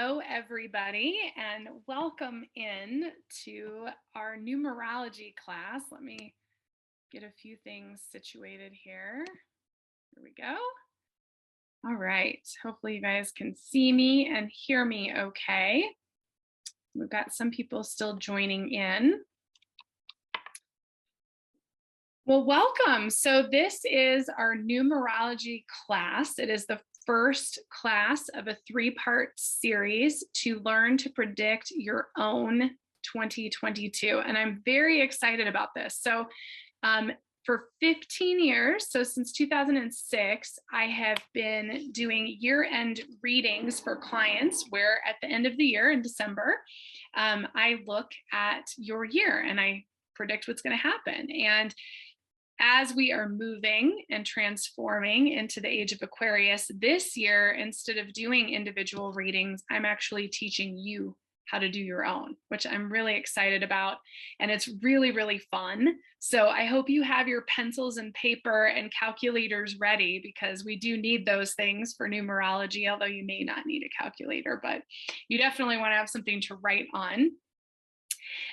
Hello, everybody, and welcome in to our numerology class. Let me get a few things situated here. Here we go. All right. Hopefully you guys can see me and hear me okay. We've got some people still joining in. Well, welcome. So this is our numerology class. It is the first class of a three-part series to learn to predict your own 2022. And I'm very excited about this. So for 15 years, so since 2006, I have been doing year-end readings for clients where at the end of the year in December, I look at your year and I predict what's going to happen. And as we are moving and transforming into the age of Aquarius this year, instead of doing individual readings, I'm actually teaching you how to do your own, which I'm really excited about. And it's really, really fun. So I hope you have your pencils and paper and calculators ready, because we do need those things for numerology, although you may not need a calculator, but you definitely want to have something to write on.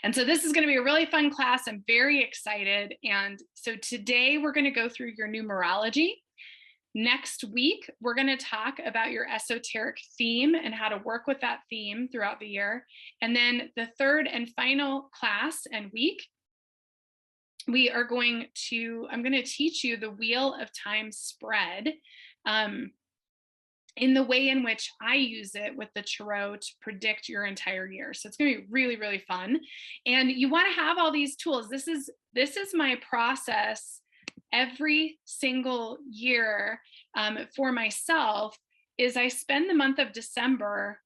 And so this is going to be a really fun class. I'm very excited. And so today we're going to go through your numerology. Next week, we're going to talk about your esoteric theme and how to work with that theme throughout the year. And then the third and final class and week, I'm going to teach you the Wheel of Time spread. In the way in which I use it with the tarot to predict your entire year. So it's going to be really, really fun. And you want to have all these tools. This is my process every single year for myself. Is I spend the month of December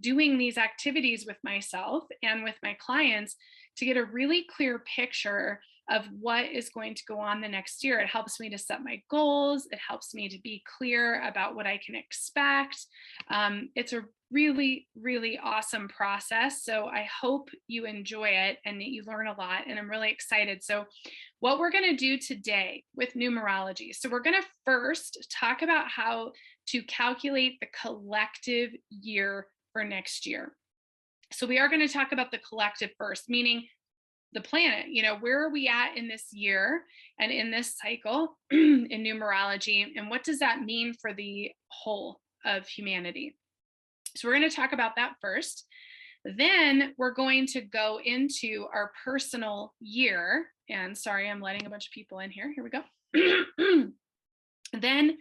doing these activities with myself and with my clients to get a really clear picture of what is going to go on the next year. It helps me to set my goals. It helps me to be clear about what I can expect. It's a really, really awesome process. So I hope you enjoy it and that you learn a lot. And I'm really excited. So what we're going to do today with numerology. So we're going to first talk about how to calculate the collective year for next year. So we are going to talk about the collective first, meaning the planet. Where are we at in this year and in this cycle in numerology, and what does that mean for the whole of humanity? So we're going to talk about that first. Then we're going to go into our personal year. And sorry, I'm letting a bunch of people in here. Here we go. Then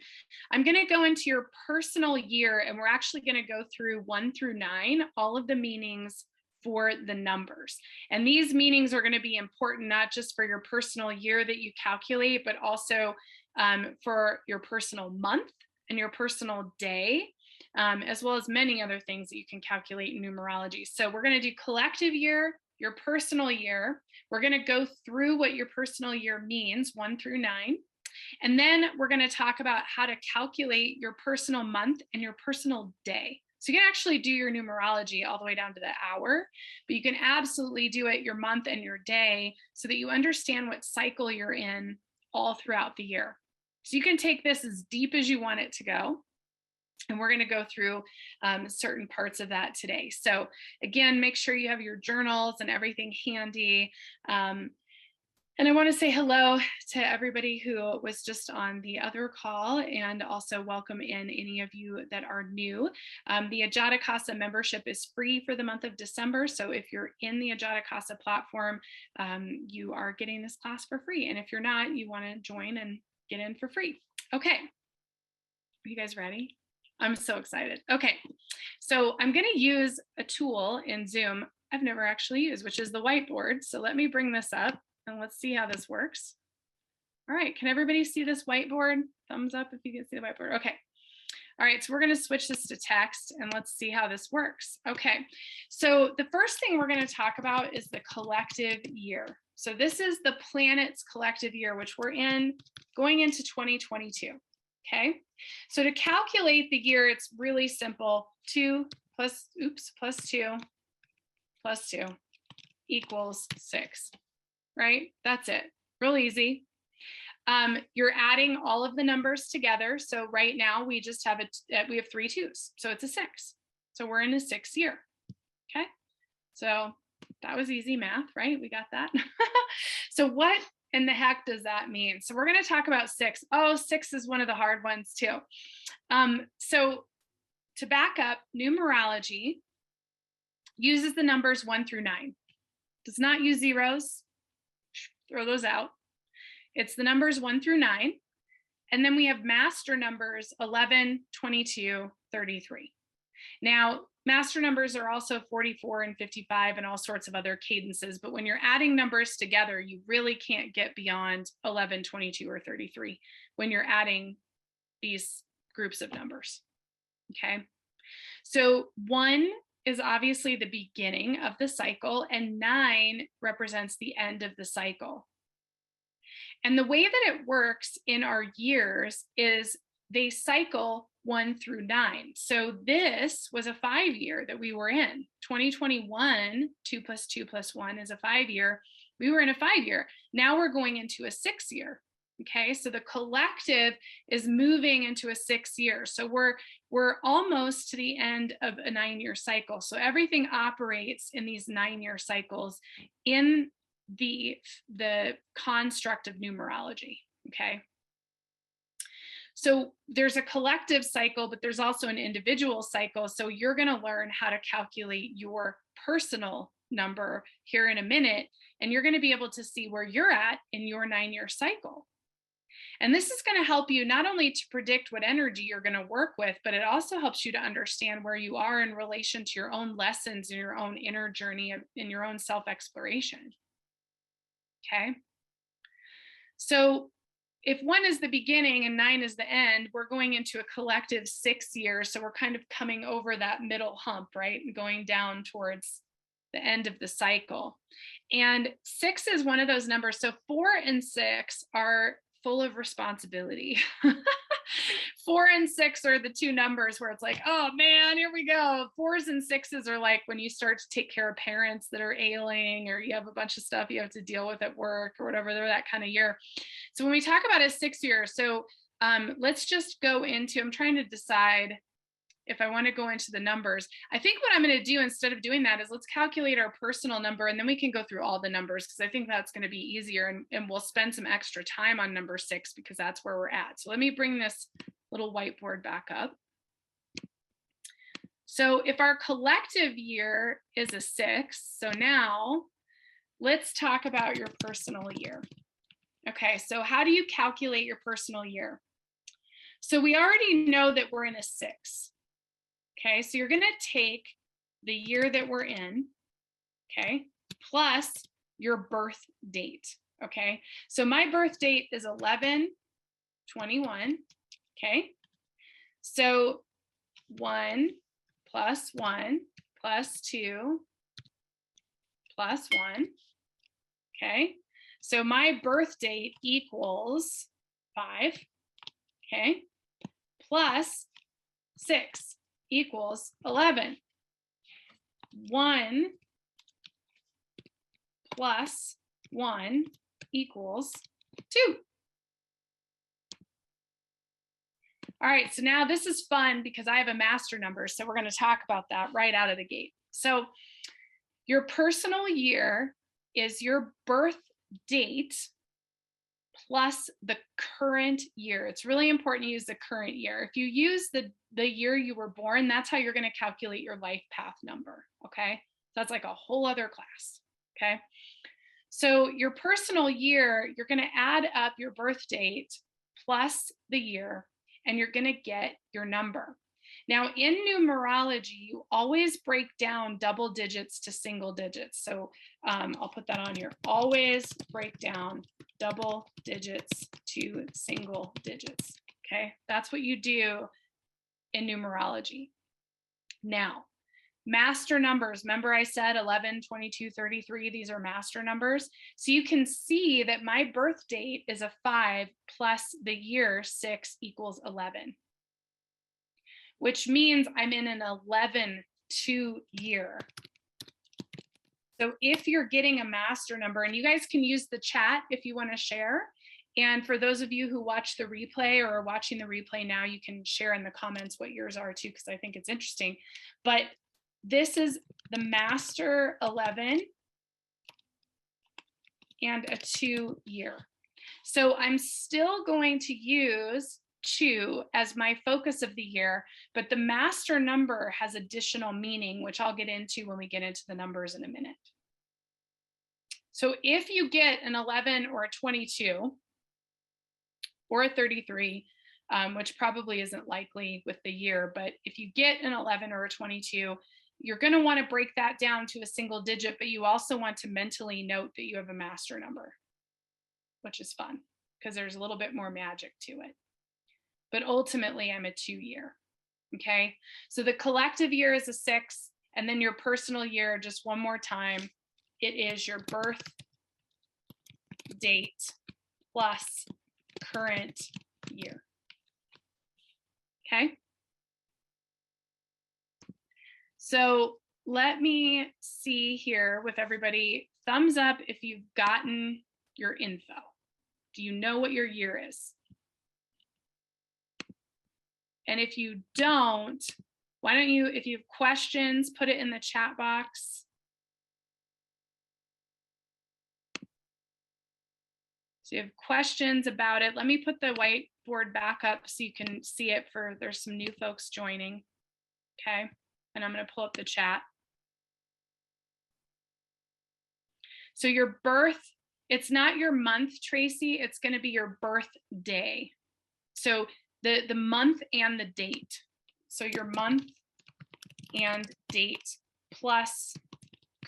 I'm going to go into your personal year, and we're actually going to go through 1 through 9, all of the meanings for the numbers. And these meanings are going to be important, not just for your personal year that you calculate, but also for your personal month and your personal day, as well as many other things that you can calculate in numerology. So we're going to do collective year, your personal year. We're going to go through what your personal year means, 1 through 9. And then we're going to talk about how to calculate your personal month and your personal day. So you can actually do your numerology all the way down to the hour, but you can absolutely do it your month and your day so that you understand what cycle you're in all throughout the year. So you can take this as deep as you want it to go. And we're going to go through certain parts of that today. So again, make sure you have your journals and everything handy. And I want to say hello to everybody who was just on the other call, and also welcome in any of you that are new. The Ajata Casa membership is free for the month of December. So if you're in the Ajata Casa platform, you are getting this class for free. And if you're not, you want to join and get in for free. Okay. Are you guys ready? I'm so excited. Okay. So I'm going to use a tool in Zoom I've never actually used, which is the whiteboard. So let me bring this up. And let's see how this works. All right, can everybody see this whiteboard? Thumbs up if you can see the whiteboard. Okay. All right, so we're going to switch this to text and let's see how this works. Okay, so the first thing we're going to talk about is the collective year. So this is the planet's collective year, which we're going into 2022. Okay, so to calculate the year, it's really simple. 2 plus 2 plus 2 equals 6. Right? That's it. Real easy. You're adding all of the numbers together. So right now we just have we have 3 2s. So it's a 6. So we're in a 6th year. Okay. So that was easy math, right? We got that. So what in the heck does that mean? So we're going to talk about 6. Oh, 6 is one of the hard ones too. So to back up, numerology uses the numbers 1 through 9. Does not use zeros. Throw those out. It's the numbers 1 through 9. And then we have master numbers 11, 22, 33. Now, master numbers are also 44 and 55 and all sorts of other cadences. But when you're adding numbers together, you really can't get beyond 11, 22, or 33 when you're adding these groups of numbers. Okay. So 1 is obviously the beginning of the cycle, and 9 represents the end of the cycle. And the way that it works in our years is they cycle 1 through 9. So this was a 5-year that we were in. 2021, 2 plus 2 plus 1 is a 5-year. We were in a 5-year. Now we're going into a 6-year. Okay, so the collective is moving into a 6th year. So we're almost to the end of a 9-year cycle. So everything operates in these 9-year cycles in the construct of numerology. Okay. So there's a collective cycle, but there's also an individual cycle. So you're going to learn how to calculate your personal number here in a minute, and you're going to be able to see where you're at in your 9-year cycle. And this is going to help you not only to predict what energy you're going to work with, but it also helps you to understand where you are in relation to your own lessons and your own inner journey in your own self-exploration. Okay. So if 1 is the beginning and 9 is the end, we're going into a collective 6 years. So we're kind of coming over that middle hump, right? And going down towards the end of the cycle. And 6 is one of those numbers. So 4 and 6 are full of responsibility. 4 and 6 are the 2 numbers where it's like, oh man, here we go. 4s and 6s are like when you start to take care of parents that are ailing, or you have a bunch of stuff you have to deal with at work or whatever. They're that kind of year. So when we talk about a 6 year, so let's just go into, I'm trying to decide if I want to go into the numbers. I think what I'm going to do instead of doing that is let's calculate our personal number, and then we can go through all the numbers, because I think that's going to be easier, and we'll spend some extra time on number 6 because that's where we're at. So let me bring this little whiteboard back up. So if our collective year is a 6, so now let's talk about your personal year. Okay, so how do you calculate your personal year? So we already know that we're in a 6. Okay, so you're going to take the year that we're in, okay, plus your birth date. Okay, so my birth date is 11/21. Okay, so 1 plus 1 plus 2 plus 1. Okay, so my birth date equals 5. Okay, plus 6 equals 11. 1 plus 1 equals 2. All right, so now this is fun because I have a master number, so we're going to talk about that right out of the gate. So your personal year is your birth date plus the current year. It's really important to use the current year. If you use the year you were born, that's how you're going to calculate your life path number. Okay, that's like a whole other class. Okay, so your personal year, you're going to add up your birth date plus the year, and you're going to get your number. Now, in numerology, you always break down double digits to single digits. So I'll put that on here. Always break down double digits to single digits. Okay, that's what you do in numerology. Now, master numbers. Remember I said 11, 22, 33. These are master numbers. So you can see that my birth date is a 5 plus the year 6 equals 11. Which means I'm in an 11/2 year. So if you're getting a master number, and you guys can use the chat if you want to share, And for those of you who watch the replay or are watching the replay now, you can share in the comments what yours are too, because I think it's interesting. But this is the Master 11 and a 2 year. So I'm still going to use 2 as my focus of the year, but the master number has additional meaning, which I'll get into when we get into the numbers in a minute. So if you get an 11 or a 22 or a 33, which probably isn't likely with the year, but if you get an 11 or a 22, you're going to want to break that down to a single digit, but you also want to mentally note that you have a master number, which is fun because there's a little bit more magic to it. But ultimately, I'm a 2 year. Okay. So the collective year is a 6, and then your personal year, just one more time, it is your birth date plus current year. Okay. So let me see here with everybody. Thumbs up if you've gotten your info. Do you know what your year is? And if you don't, why don't you, if you have questions, put it in the chat box. So you have questions about it. Let me put the whiteboard back up so you can see it for, there's some new folks joining. Okay. And I'm going to pull up the chat. So your birth, it's not your month, Tracy. It's going to be your birthday. So the month and the date. So your month and date plus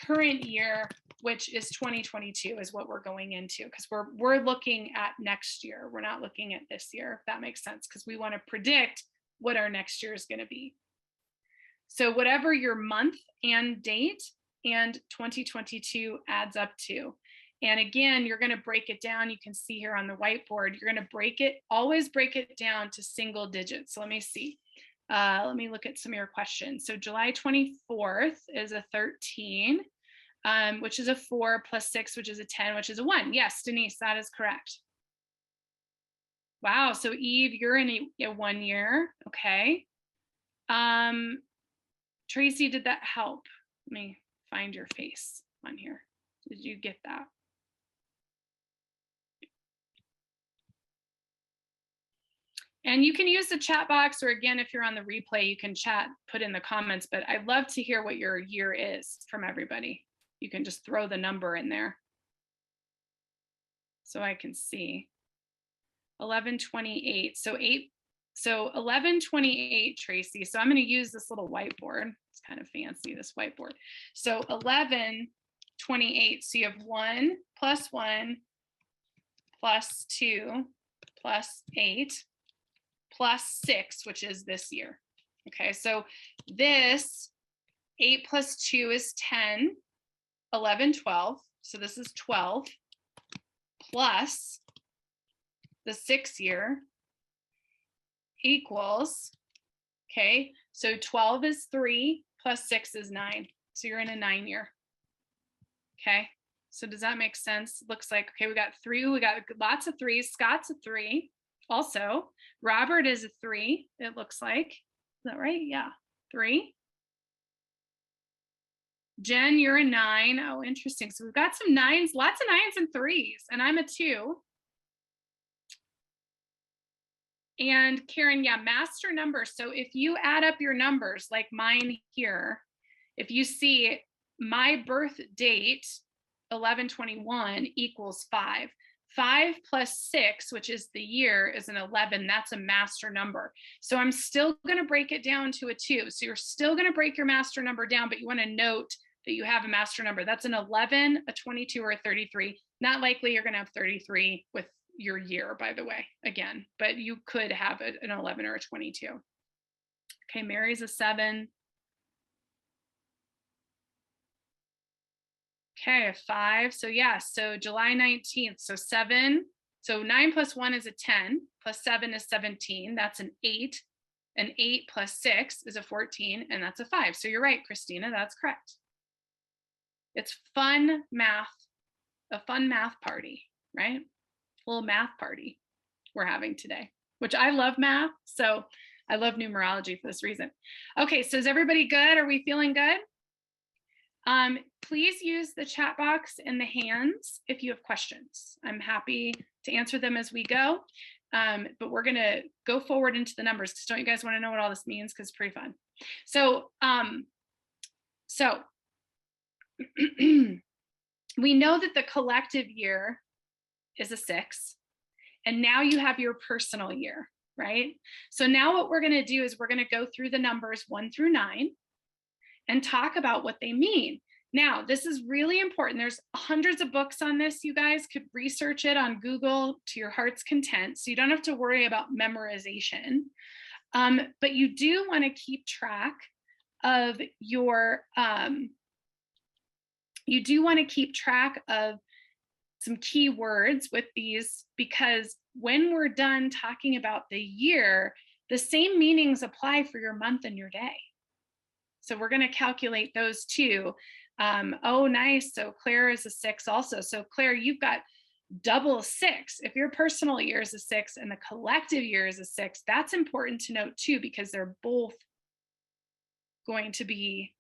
current year, which is 2022 is what we're going into, because we're looking at next year. We're not looking at this year, if that makes sense, because we want to predict what our next year is going to be. So whatever your month and date and 2022 adds up to. And again, you're going to break it down. You can see here on the whiteboard, you're going to break it, always break it down to single digits. So let me see. Let me look at some of your questions. So July 24th is a 13, which is a 4 plus 6, which is a 10, which is a 1. Yes, Denise, that is correct. Wow. So Eve, you're in a 1 year. Okay. Tracy, did that help? Let me find your face on here. Did you get that? And you can use the chat box, or again, if you're on the replay, you can chat, put in the comments, but I'd love to hear what your year is from everybody. You can just throw the number in there so I can see. 1128, so 1128, Tracy. So I'm going to use this little whiteboard. It's kind of fancy, this whiteboard. So 1128, so you have 1 plus 1 plus 2 plus 8 plus 6, which is this year. Okay, so this 8 plus 2 is 10, 11, 12. So this is 12 plus the 6 year equals, okay, so 12 is 3 plus 6 is 9. So you're in a 9 year. Okay, so does that make sense? Looks like, okay, we got 3, we got lots of 3s. Scott's a 3 also. Robert is a 3, it looks like. Is that right? Yeah, 3. Jen, you're a 9. Oh, interesting. So we've got some 9s, lots of 9s and 3s, and I'm a 2. And Karen, yeah, master number. So if you add up your numbers like mine here, if you see my birth date, 11/21 equals 5. 5 plus 6, which is the year, is an 11. That's a master number. So I'm still going to break it down to a 2. So you're still going to break your master number down, but you want to note that you have a master number. That's an 11, a 22, or a 33. Not likely you're going to have 33 with your year, by the way, again, but you could have an 11 or a 22. Okay, Mary's a 7. Okay, a 5. So yeah, so July 19th, so 7. So 9 plus 1 is a 10, plus 7 is 17. That's an 8. An 8 plus 6 is a 14, and that's a 5. So you're right, Christina, that's correct. It's fun math, a fun math party, right? little math party we're having today, which I love math. So I love numerology for this reason. Okay, so is everybody good? Are we feeling good? Please use the chat box and the hands if you have questions. I'm happy to answer them as we go. But we're going to go forward into the numbers because don't you guys want to know what all this means? Because it's pretty fun. So, we know that the collective year is a 6, and now you have your personal year, right? So now what we're going to do is we're going to go through the numbers 1 through 9 and talk about what they mean. Now, this is really important. There's hundreds of books on this. You guys could research it on Google to your heart's content, so you don't have to worry about memorization. But you do want to keep track of your, you do want to keep track of some key words with these, because when we're done talking about the year, the same meanings apply for your month and your day. So we're going to calculate those too. Oh, nice. So Claire is a 6 also. So Claire, you've got double 6. If your personal year is a 6 and the collective year is a 6, that's important to note too, because they're both going to be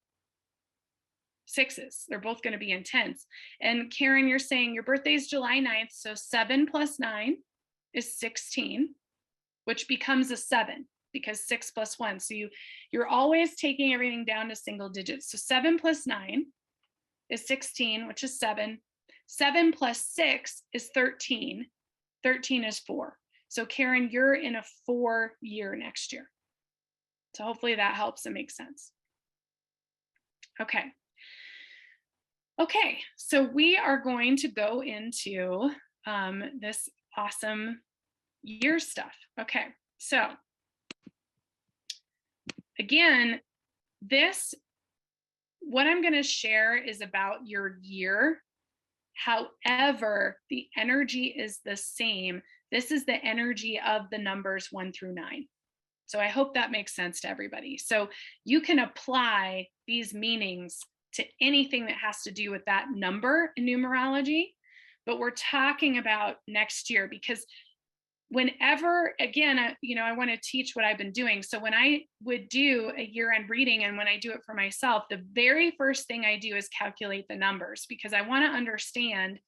6s. They're both going to be intense. And Karen, you're saying your birthday is July 9th. So 7 plus 9 is 16, which becomes a 7 because 6 plus 1. So you're always taking everything down to single digits. So 7 plus 9 is 16, which is 7. 7 plus 6 is 13. 13 is 4. So Karen, you're in a 4 year next year. So hopefully that helps and makes sense. Okay. Okay, so we are going to go into this awesome year stuff. Okay, so again, what I'm going to share is about your year. However, the energy is the same. This is the energy of the numbers 1 through 9. So I hope that makes sense to everybody. So you can apply these meanings to anything that has to do with that number in numerology, but we're talking about next year because whenever, again, I want to teach what I've been doing. So when I would do a year-end reading and when I do it for myself, the very first thing I do is calculate the numbers because I want to understand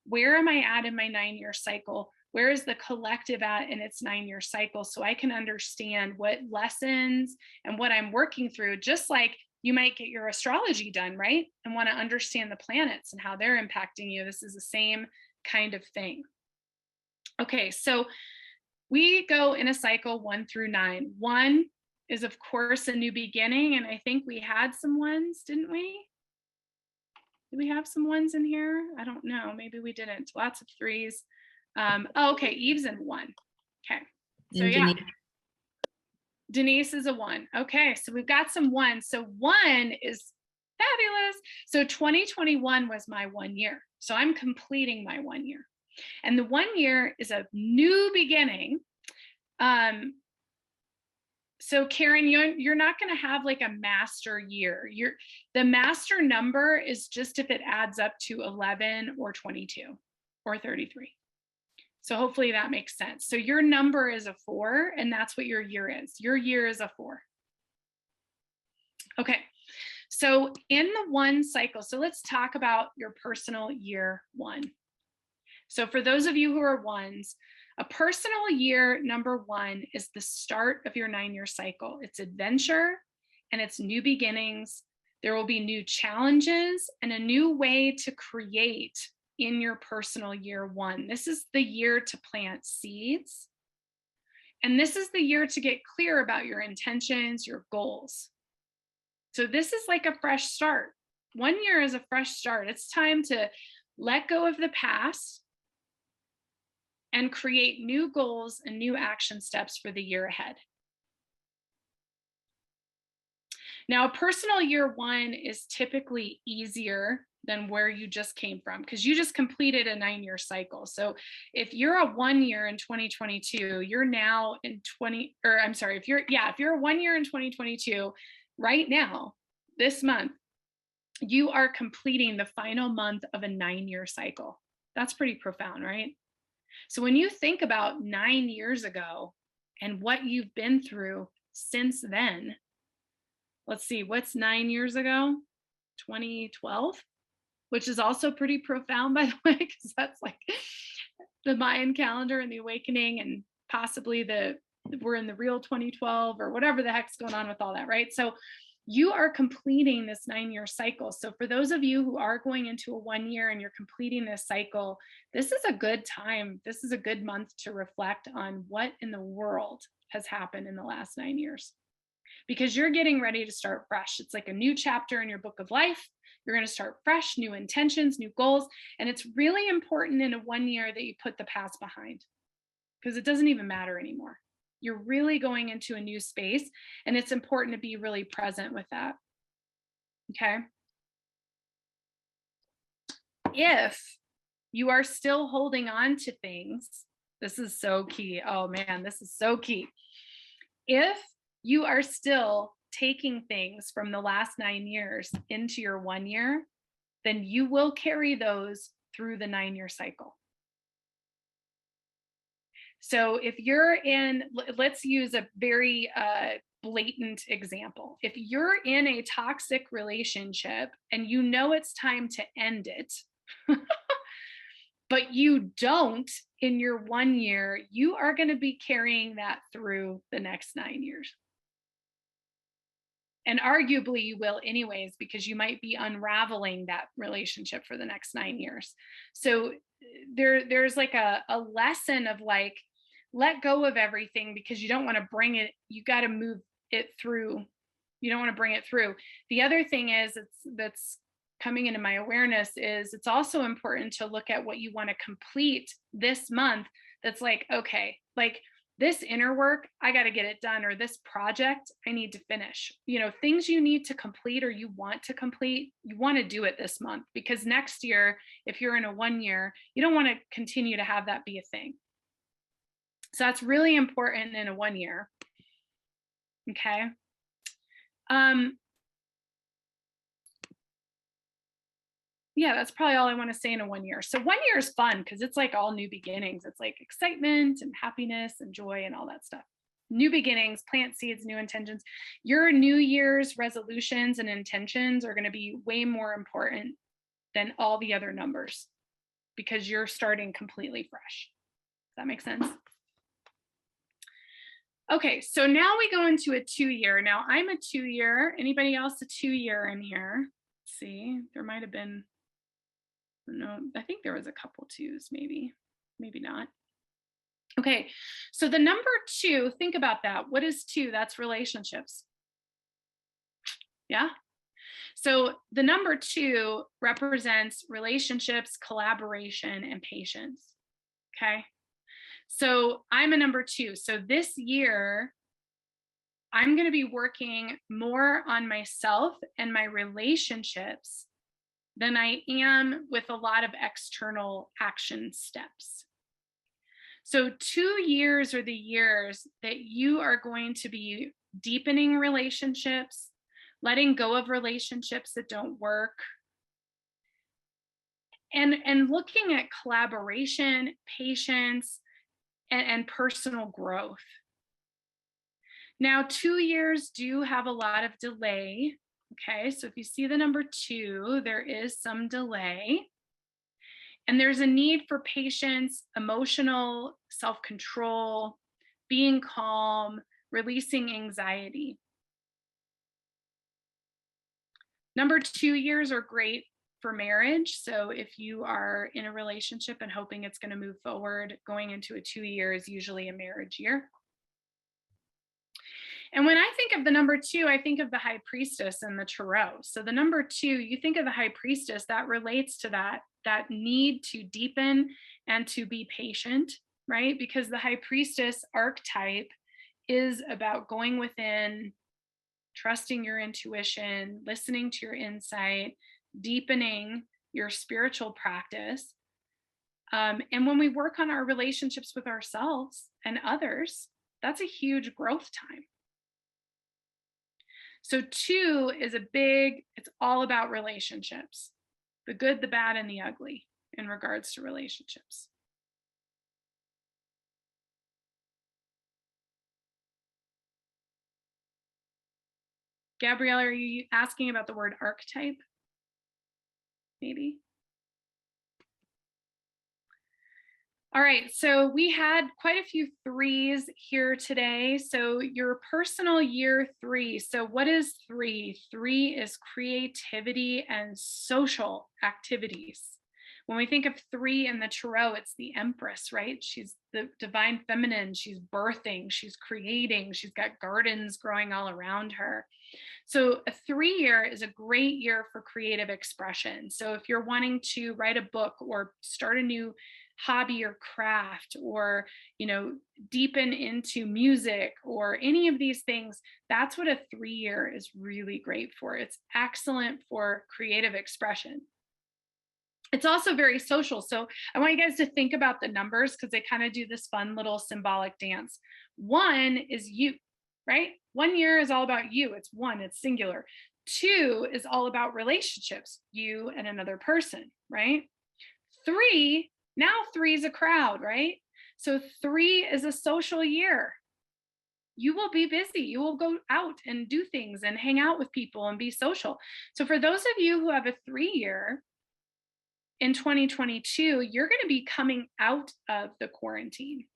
where am I at in my 9-year cycle? Where is the collective at in its 9-year cycle? So I can understand what lessons and what I'm working through, just like you might get your astrology done, right? And want to understand the planets and how they're impacting you. This is the same kind of thing. Okay, so we go in a cycle 1 through 9. 1 is, of course, a new beginning. And I think we had some 1s, didn't we? Did we have some 1s in here? I don't know. Maybe we didn't. Lots of 3s. Okay, Eve's in 1. Okay, so yeah. Denise is a 1. Okay, so we've got some 1s. So 1 is fabulous. So 2021 was my 1 year. So I'm completing my 1 year. And the 1 year is a new beginning. So Karen, you're not going to have like a master year. The master number is just if it adds up to 11 or 22 or 33. So hopefully that makes sense. So your number is a 4, and that's what your year is. Your year is a 4. Okay, so in the 1 cycle, so let's talk about your personal year 1. So for those of you who are 1s, a personal year number 1 is the start of your 9-year cycle. It's adventure and it's new beginnings. There will be new challenges and a new way to create in your personal year 1. This is the year to plant seeds. And this is the year to get clear about your intentions, your goals. So this is like a fresh start. 1 year is a fresh start. It's time to let go of the past and create new goals and new action steps for the year ahead. Now, personal year 1 is typically easier than where you just came from because you just completed a 9-year cycle. So if you're a 1 year in 2022, you're now in if you're a 1 year in 2022, right now, this month, you are completing the final month of a 9-year cycle. That's pretty profound, right? So when you think about 9 years ago and what you've been through since then, let's see, what's 9 years ago? 2012, which is also pretty profound, by the way, because that's like the Mayan calendar and the awakening, and possibly we're in the real 2012 or whatever the heck's going on with all that, right? So you are completing this 9-year cycle. So for those of you who are going into a 1 year and you're completing this cycle, this is a good time. This is a good month to reflect on what in the world has happened in the last 9 years, because you're getting ready to start fresh. It's like a new chapter in your book of life. You're going to start fresh, new intentions, new goals. And it's really important in a 1 year that you put the past behind, because it doesn't even matter anymore. You're really going into a new space, and it's important to be really present with that. Okay. If you are still holding on to things, this is so key. Oh man, this is so key. If you are still taking things from the last 9 years into your 1 year, then you will carry those through the 9-year cycle. So if you're in, let's use a very blatant example. If you're in a toxic relationship and you know it's time to end it, but you don't in your 1 year, you are going to be carrying that through the next 9 years. And arguably you will anyways, because you might be unraveling that relationship for the next 9 years. So there's like a lesson of like, let go of everything, because you don't want to bring it, you got to move it through. You don't want to bring it through. The other thing is, that's coming into my awareness, is it's also important to look at what you want to complete this month. That's like, okay, like this inner work, I got to get it done, or this project I need to finish. Things you need to complete or you want to complete, you want to do it this month, because next year, if you're in a 1 year, you don't want to continue to have that be a thing. So that's really important in a 1 year. Okay. Yeah, that's probably all I want to say in a 1 year. So 1 year is fun because it's like all new beginnings. It's like excitement and happiness and joy and all that stuff. New beginnings, plant seeds, new intentions. Your New Year's resolutions and intentions are going to be way more important than all the other numbers, because you're starting completely fresh. Does that make sense? Okay, so now we go into a 2 year. Now I'm a 2 year. Anybody else a 2 year in here? Let's see, there might have been, no, I think there was a couple twos, maybe not. Okay, so the number 2, think about that. What is 2? That's relationships. Yeah. So the number 2 represents relationships, collaboration, and patience. Okay. So I'm a number 2. So this year, I'm going to be working more on myself and my relationships than I am with a lot of external action steps. So 2 years are the years that you are going to be deepening relationships, letting go of relationships that don't work, and looking at collaboration, patience, and personal growth. Now, 2 years do have a lot of delay. Okay, so if you see the number 2, there is some delay. And there's a need for patience, emotional self-control, being calm, releasing anxiety. Number 2 years are great for marriage. So if you are in a relationship and hoping it's going to move forward, going into a 2 year is usually a marriage year. And when I think of the number 2, I think of the high priestess and the tarot. So the number 2, you think of the high priestess, that relates to that need to deepen and to be patient, right? Because the high priestess archetype is about going within, trusting your intuition, listening to your insight, deepening your spiritual practice. And when we work on our relationships with ourselves and others, that's a huge growth time. So 2 is it's all about relationships, the good, the bad, and the ugly in regards to relationships. Gabrielle, are you asking about the word archetype? Maybe. All right, so we had quite a few threes here today. So your personal year 3. So what is 3? 3 is creativity and social activities. When we think of 3 in the tarot, it's the Empress, right? She's the divine feminine. She's birthing, she's creating, she's got gardens growing all around her. So a 3-year is a great year for creative expression. So if you're wanting to write a book or start a new hobby or craft, or deepen into music or any of these things, that's what a 3-year is really great for. It's excellent for creative expression. It's also very social. So I want you guys to think about the numbers, because they kind of do this fun little symbolic dance. 1 is you, right? 1 year is all about you. It's 1, it's singular. 2 is all about relationships, you and another person, right? 3, now 3 is a crowd, right? So 3 is a social year. You will be busy. You will go out and do things and hang out with people and be social. So for those of you who have a 3-year in 2022, you're going to be coming out of the quarantine.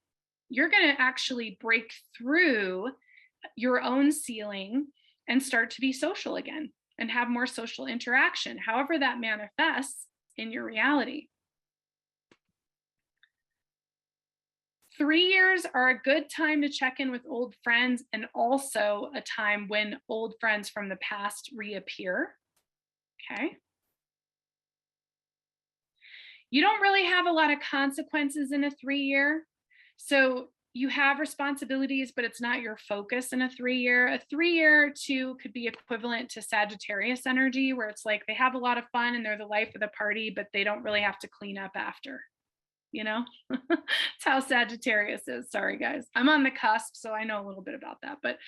You're going to actually break through your own ceiling and start to be social again and have more social interaction, however that manifests in your reality. 3 years are a good time to check in with old friends, and also a time when old friends from the past reappear. Okay. You don't really have a lot of consequences in a 3-year. So you have responsibilities, but it's not your focus in a 3-year. A 3-year too could be equivalent to Sagittarius energy, where it's like they have a lot of fun and they're the life of the party, but they don't really have to clean up after. That's how Sagittarius is. Sorry guys, I'm on the cusp, so I know a little bit about that, but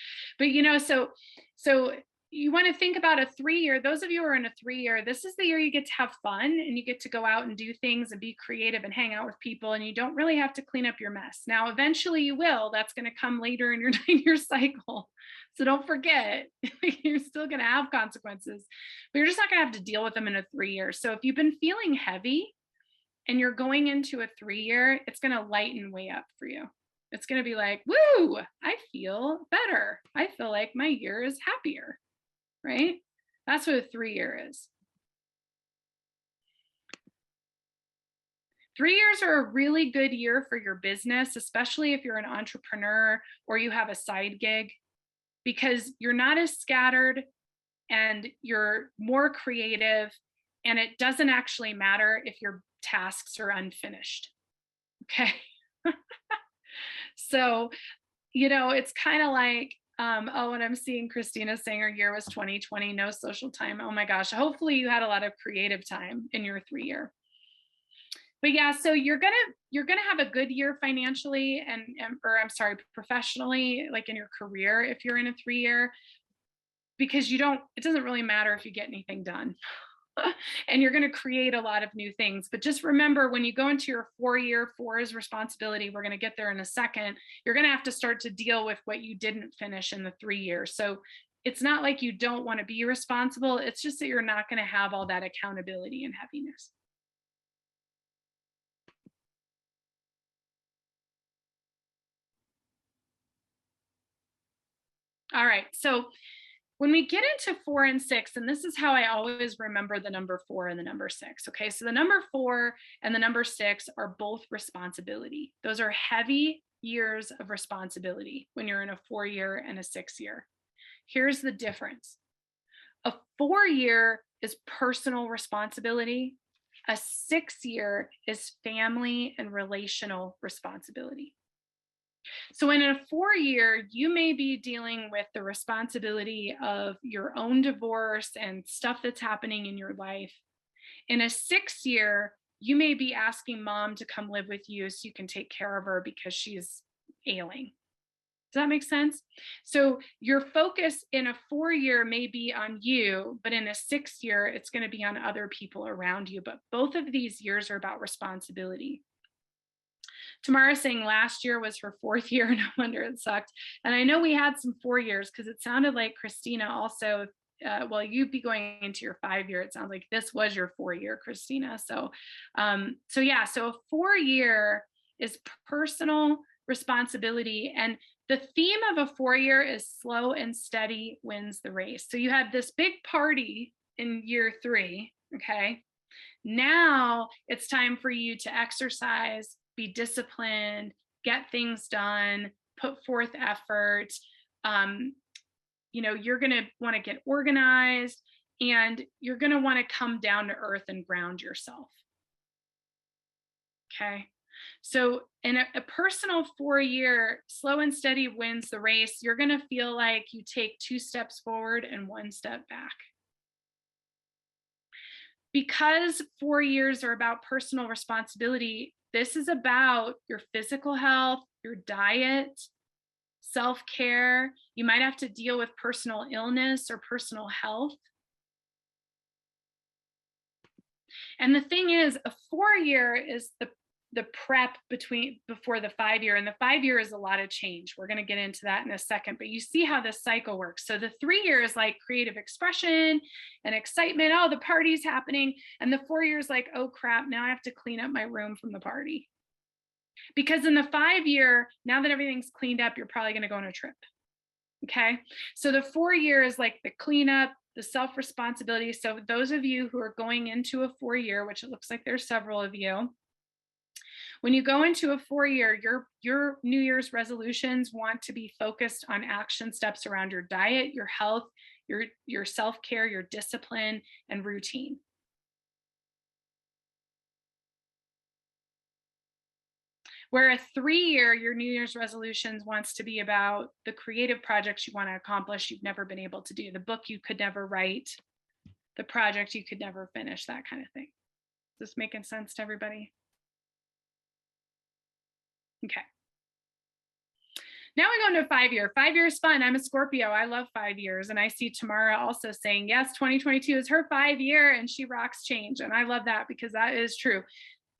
so you want to think about a 3-year. Those of you who are in a 3-year, this is the year you get to have fun and you get to go out and do things and be creative and hang out with people, and you don't really have to clean up your mess. Now eventually you will. That's going to come later in your 9-year cycle, so don't forget. You're still going to have consequences, but you're just not going to have to deal with them in a 3-year. So if you've been feeling heavy and you're going into a 3-year, it's going to lighten way up for you. It's going to be like, woo, I feel better. I feel like my year is happier, right? That's what a 3-year is. 3 years are a really good year for your business, especially if you're an entrepreneur or you have a side gig, because you're not as scattered and you're more creative, and it doesn't actually matter if your tasks are unfinished. Okay. So, it's kind of like, and I'm seeing Christina saying her year was 2020, no social time. Oh my gosh. Hopefully you had a lot of creative time in your 3-year. But yeah, so you're gonna have a good year financially professionally, like in your career, if you're in a 3-year, because it doesn't really matter if you get anything done. And you're going to create a lot of new things. But just remember, when you go into your 4-year, 4 is responsibility. We're going to get there in a second. You're going to have to start to deal with what you didn't finish in the 3 years. So it's not like you don't want to be responsible. It's just that you're not going to have all that accountability and heaviness. All right. So when we get into 4 and 6, and this is how I always remember the number 4 and the number 6. Okay, so the number 4 and the number 6 are both responsibility. Those are heavy years of responsibility when you're in a 4-year and a 6-year. Here's the difference. A 4-year is personal responsibility. A 6-year is family and relational responsibility. So in a 4-year, you may be dealing with the responsibility of your own divorce and stuff that's happening in your life. In a 6-year, you may be asking mom to come live with you so you can take care of her because she's ailing. Does that make sense? So your focus in a 4-year may be on you, but in a 6-year, it's going to be on other people around you. But both of these years are about responsibility. Tamara's saying last year was her 4th year. No wonder it sucked. And I know we had some 4 years because it sounded like Christina also, well, you'd be going into your 5-year. It sounds like this was your 4-year, Christina. So, yeah, so a 4-year is personal responsibility. And the theme of a 4-year is slow and steady wins the race. So you had this big party in year 3, okay? Now it's time for you to exercise, be disciplined, get things done, put forth effort. You're going to want to get organized, and you're going to want to come down to earth and ground yourself. Okay. So in a personal 4-year, slow and steady wins the race. You're going to feel like you take 2 steps forward and 1 step back. Because 4 years are about personal responsibility, this is about your physical health, your diet, self-care. You might have to deal with personal illness or personal health. And the thing is, a 4-year is the prep before the 5-year, and the 5-year is a lot of change. We're going to get into that in a second, but you see how this cycle works. So the 3-year is like creative expression and excitement. Oh, the party's happening. And the 4-year is like, oh crap, now I have to clean up my room from the party. Because in the 5-year, now that everything's cleaned up, you're probably going to go on a trip. Okay. So the 4-year is like the cleanup, the self-responsibility. So those of you who are going into a 4-year, which it looks like there's several of you, when you go into a 4-year, your New Year's resolutions want to be focused on action steps around your diet, your health, your self-care, your discipline, and routine. Where a 3-year, your New Year's resolutions wants to be about the creative projects you want to accomplish you've never been able to do, the book you could never write, the project you could never finish, that kind of thing. Is this making sense to everybody? Okay. Now we go into a 5-year. 5-year is fun. I'm a Scorpio. I love 5 years. And I see Tamara also saying, yes, 2022 is her 5-year and she rocks change. And I love that because that is true.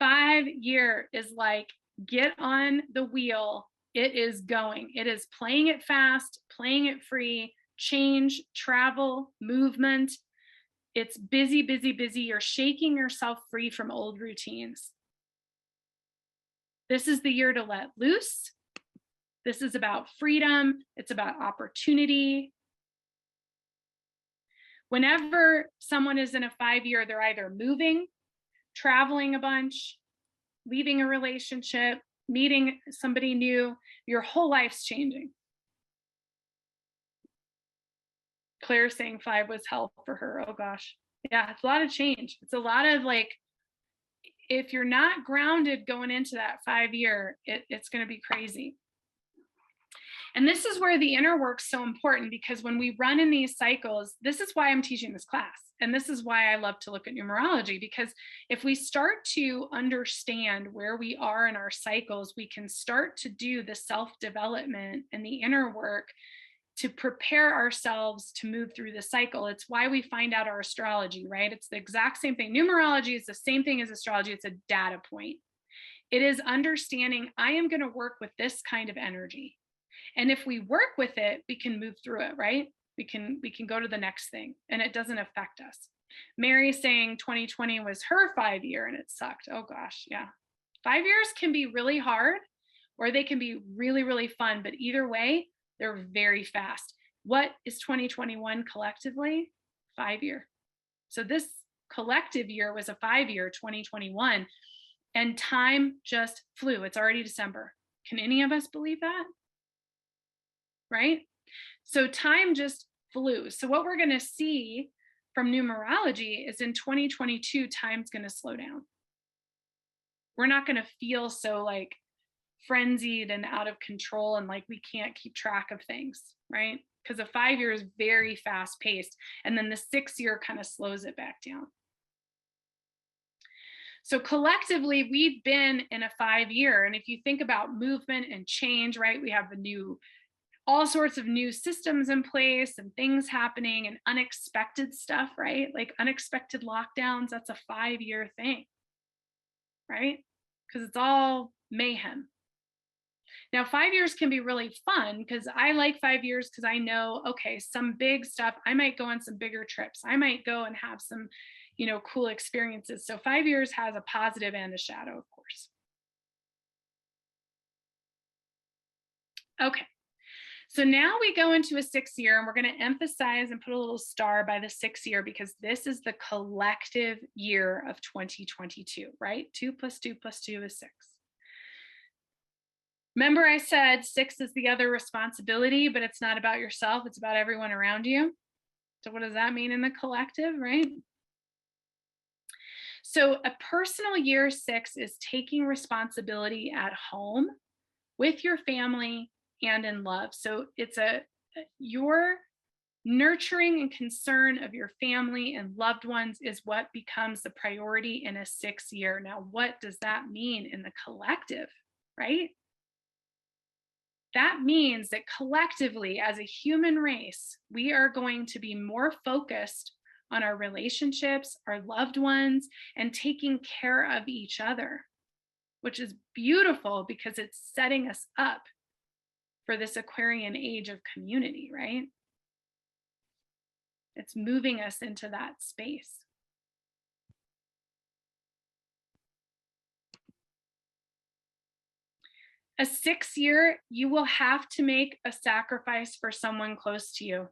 5-year is like, get on the wheel. It is going. It is playing it fast, playing it free, change, travel, movement. It's busy, busy, busy. You're shaking yourself free from old routines. This is the year to let loose. This is about freedom. It's about opportunity. Whenever someone is in a 5-year, they're either moving, traveling a bunch, leaving a relationship, meeting somebody new. Your whole life's changing. Claire's saying 5 was hell for her. Oh gosh. Yeah, it's a lot of change. It's a lot of like, if you're not grounded going into that 5-year, it's going to be crazy. And this is where the inner work's so important, because when we run in these cycles, this is why I'm teaching this class. And this is why I love to look at numerology, because if we start to understand where we are in our cycles, we can start to do the self-development and the inner work to prepare ourselves to move through the cycle. It's why we find out our astrology, right? It's the exact same thing. Numerology is the same thing as astrology. It's a data point. It is understanding, I am going to work with this kind of energy. And if we work with it, we can move through it, right? We can go to the next thing and it doesn't affect us. Mary's saying 2020 was her 5-year and it sucked. Oh gosh, yeah. 5 years can be really hard or they can be really, really fun, but either way, they're very fast. What is 2021 collectively? 5-year. So this collective year was a 5-year, 2021, and time just flew. It's already December. Can any of us believe that? Right? So time just flew. So what we're going to see from numerology is in 2022, time's going to slow down. We're not going to feel so like frenzied and out of control and like we can't keep track of things, right? Because a 5-year is very fast paced. And then the 6-year kind of slows it back down. So collectively, we've been in a 5-year. And if you think about movement and change, right, we have all sorts of new systems in place and things happening and unexpected stuff, right? Like unexpected lockdowns, that's a 5-year thing, right? Because it's all mayhem. Now, 5 years can be really fun because I like 5 years because I know, okay, some big stuff, I might go on some bigger trips. I might go and have some, cool experiences. So 5 years has a positive and a shadow, of course. Okay. So now we go into a 6th year, and we're going to emphasize and put a little star by the 6th year because this is the collective year of 2022, right? 2 + 2 + 2 is 6. Remember I said 6 is the other responsibility, but it's not about yourself. It's about everyone around you. So what does that mean in the collective, right? So a personal year 6 is taking responsibility at home with your family and in love. So it's your nurturing and concern of your family and loved ones is what becomes the priority in a 6th year. Now, what does that mean in the collective, right? That means that collectively, as a human race, we are going to be more focused on our relationships, our loved ones, and taking care of each other, which is beautiful because it's setting us up for this Aquarian age of community, right? It's moving us into that space. A 6th year, you will have to make a sacrifice for someone close to you.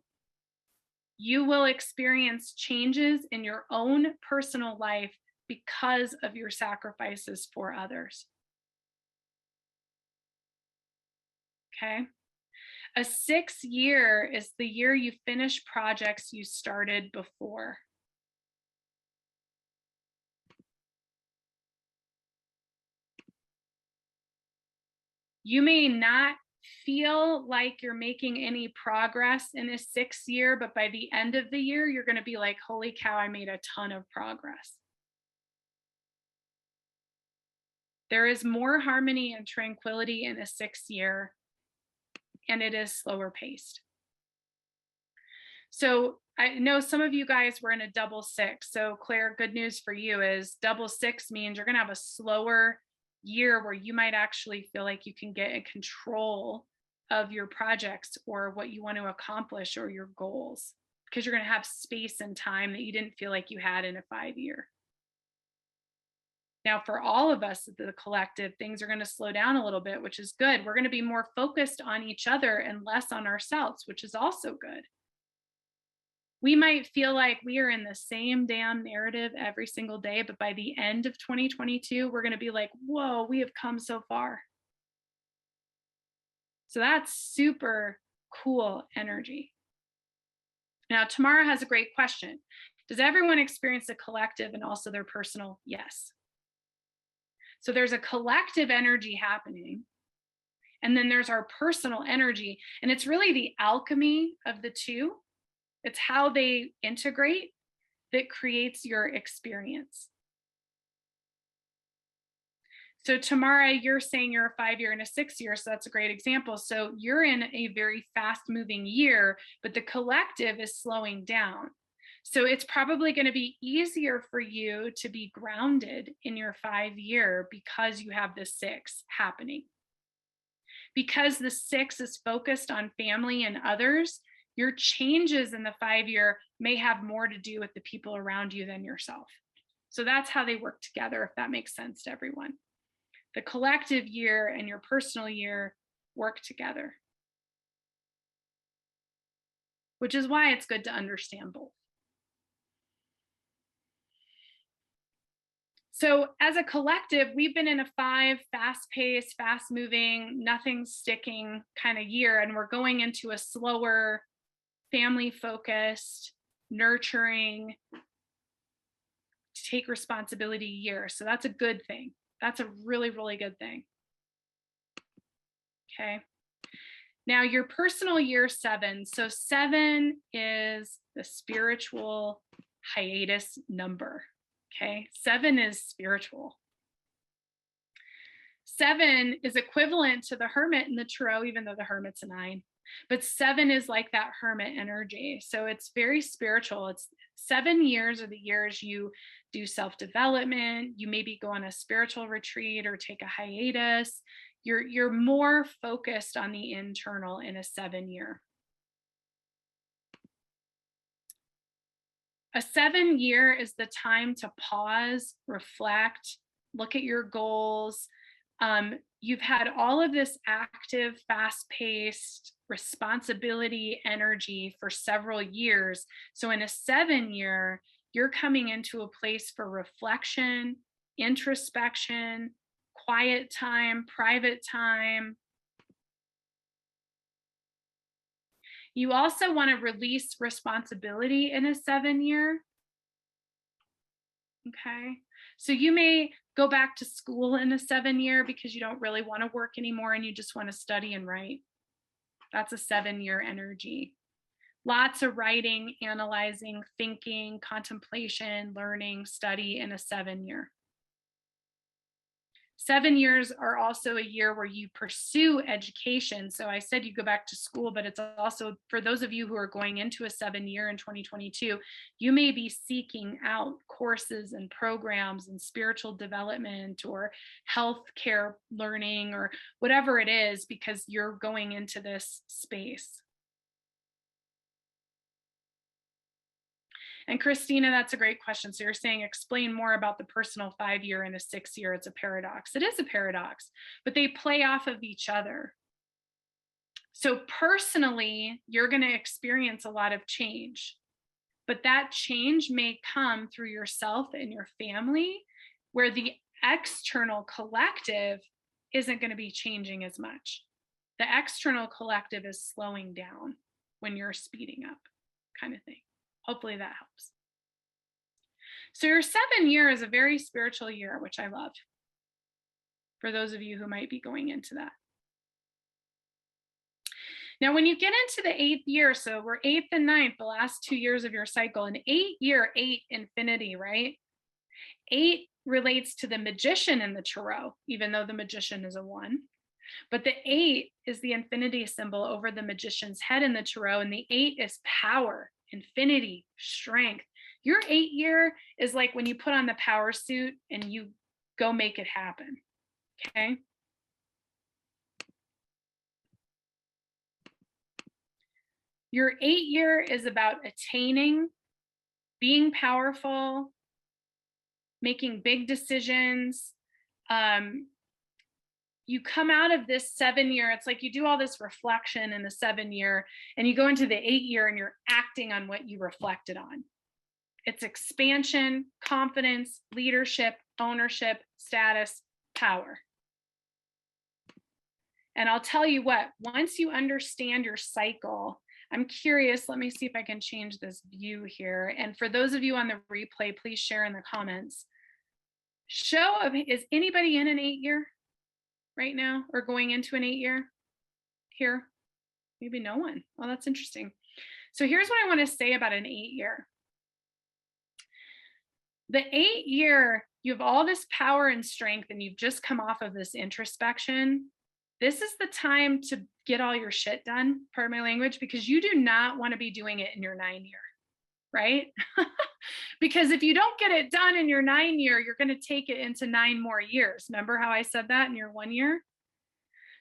You will experience changes in your own personal life because of your sacrifices for others. Okay? A 6th year is the year you finish projects you started before. You may not feel like you're making any progress in a 6th year, but by the end of the year, you're going to be like, holy cow, I made a ton of progress. There is more harmony and tranquility in a 6th year, and it is slower paced. So I know some of you guys were in a double 6. So Claire, good news for you is double 6 means you're going to have a slower year where you might actually feel like you can get in control of your projects or what you want to accomplish or your goals, because you're going to have space and time that you didn't feel like you had in a 5 year. Now, for all of us, the collective, things are going to slow down a little bit, which is good. We're going to be more focused on each other and less on ourselves, which is also good. We might feel like we are in the same damn narrative every single day, but by the end of 2022, we're going to be like, whoa, we have come so far. So that's super cool energy. Now, Tamara has a great question. Does everyone experience the collective and also their personal? Yes. So there's a collective energy happening. And then there's our personal energy. And it's really the alchemy of the two. It's how they integrate that creates your experience. So Tamara, you're saying you're a 5 year and a 6 year, so that's a great example. So you're in a very fast moving year, but the collective is slowing down. So it's probably going to be easier for you to be grounded in your 5 year because you have the 6 happening. Because the 6 is focused on family and others, your changes in the 5 year may have more to do with the people around you than yourself. So that's how they work together, if that makes sense to everyone. The collective year and your personal year work together, which is why it's good to understand both. So as a collective, we've been in a 5 fast-paced, fast-moving, nothing sticking kind of year, and we're going into a slower, family-focused, nurturing, take responsibility year. So that's a good thing. That's a really, really good thing. Okay. Now your personal year 7. So 7 is the spiritual hiatus number. Okay. 7 is spiritual. 7 is equivalent to the hermit in the tarot, even though the hermit's a 9. But 7 is like that hermit energy. So it's very spiritual. It's 7 years are the years you do self-development. You maybe go on a spiritual retreat or take a hiatus. You're more focused on the internal in a 7-year. A 7-year is the time to pause, reflect, look at your goals. You've had all of this active, fast-paced responsibility energy for several years. So in a 7-year, you're coming into a place for reflection, introspection, quiet time, private time. You also want to release responsibility in a 7-year. Okay. So you may go back to school in a 7-year because you don't really want to work anymore and you just want to study and write. That's a 7-year energy. Lots of writing, analyzing, thinking, contemplation, learning, study in a 7-year. 7 years are also a year where you pursue education. So I said you go back to school, but it's also for those of you who are going into a 7-year in 2022, you may be seeking out courses and programs and spiritual development or healthcare learning or whatever it is, because you're going into this space. And Christina, that's a great question. So you're saying explain more about the personal 5-year and a 6-year. It's a paradox. It is a paradox, but they play off of each other. So personally, you're going to experience a lot of change, but that change may come through yourself and your family, where the external collective isn't going to be changing as much. The external collective is slowing down when you're speeding up, kind of thing. Hopefully that helps. So your 7-year is a very spiritual year, which I love, for those of you who might be going into that. Now, when you get into the 8th year, so we're 8th and 9th, the last 2 years of your cycle, an 8-year, 8 infinity, right? 8 relates to the magician in the tarot, even though the magician is a 1. But the 8 is the infinity symbol over the magician's head in the tarot, and the 8 is power, infinity, strength. Your 8-year is like when you put on the power suit and you go make it happen. Okay. Your 8-year is about attaining, being powerful, making big decisions. You come out of this 7-year, it's like you do all this reflection in the 7-year, and you go into the 8-year and you're acting on what you reflected on. It's expansion, confidence, leadership, ownership, status, power. And I'll tell you what, once you understand your cycle, I'm curious, let me see if I can change this view here. And for those of you on the replay, please share in the comments. Is anybody in an 8-year right now or going into an 8-year here? Maybe no one. Well, that's interesting. So here's what I want to say about an 8-year. The 8-year, you have all this power and strength and you've just come off of this introspection. This is the time to get all your shit done, pardon my language, because you do not want to be doing it in your 9-year, right? Because if you don't get it done in your 9-year, you're going to take it into 9 more years. Remember how I said that in your 1 year?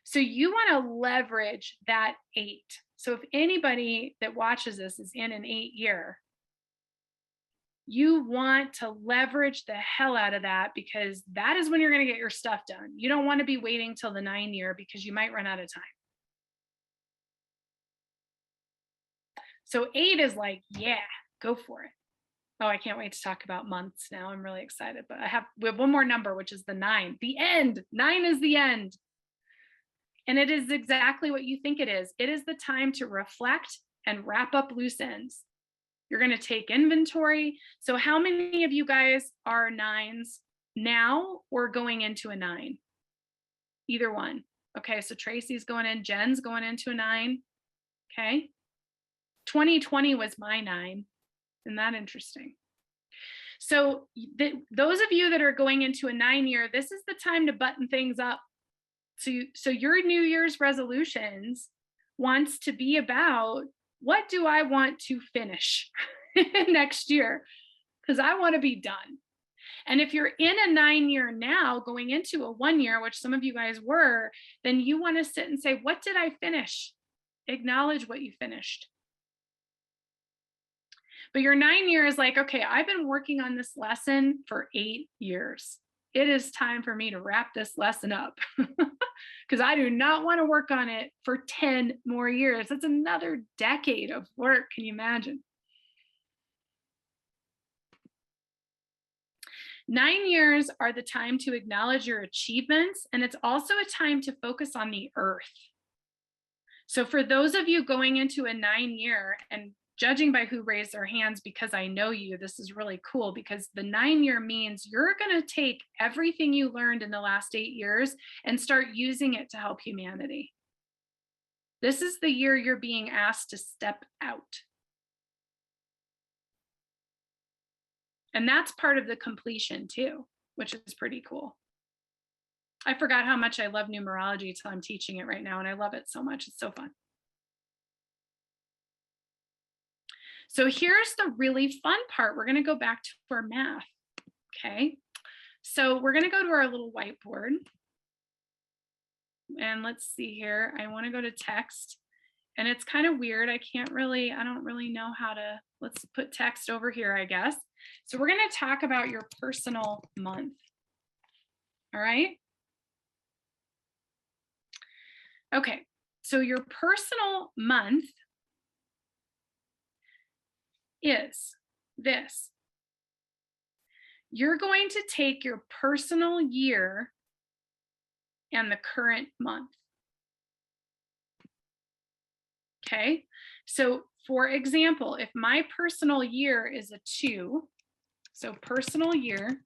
So you want to leverage that 8. So if anybody that watches this is in an 8-year, you want to leverage the hell out of that, because that is when you're going to get your stuff done. You don't want to be waiting till the 9-year because you might run out of time. So 8 is like, yeah, go for it. Oh, I can't wait to talk about months now. I'm really excited, but we have one more number, which is the 9, the end. 9 is the end. And it is exactly what you think it is. It is the time to reflect and wrap up loose ends. You're going to take inventory. So how many of you guys are 9s now or going into a 9? Either one. Okay, so Tracy's going in, Jen's going into a 9. Okay. 2020 was my 9. Isn't that interesting? So those of you that are going into a 9-year, this is the time to button things up. So your New Year's resolutions wants to be about, what do I want to finish next year? Because I want to be done. And if you're in a 9-year now, going into a 1-year, which some of you guys were, then you want to sit and say, what did I finish? Acknowledge what you finished. But your 9-year is like, okay, I've been working on this lesson for 8 years. It is time for me to wrap this lesson up because I do not want to work on it for 10 more years. That's another decade of work. Can you imagine? 9 years are the time to acknowledge your achievements, and it's also a time to focus on the earth. So for those of you going into a 9-year, and judging by who raised their hands, because I know you, this is really cool, because the 9-year means you're going to take everything you learned in the last 8 years and start using it to help humanity. This is the year you're being asked to step out. And that's part of the completion too, which is pretty cool. I forgot how much I love numerology until I'm teaching it right now, and I love it so much. It's so fun. So here's the really fun part. We're going to go back to our math. Okay. So we're going to go to our little whiteboard. And let's see here. I want to go to text. And it's kind of weird. I don't really know how to, let's put text over here, I guess. So we're going to talk about your personal month. All right. Okay. So your personal month is this. You're going to take your personal year and the current month. Okay, so for example, if my personal year is a 2, so personal year,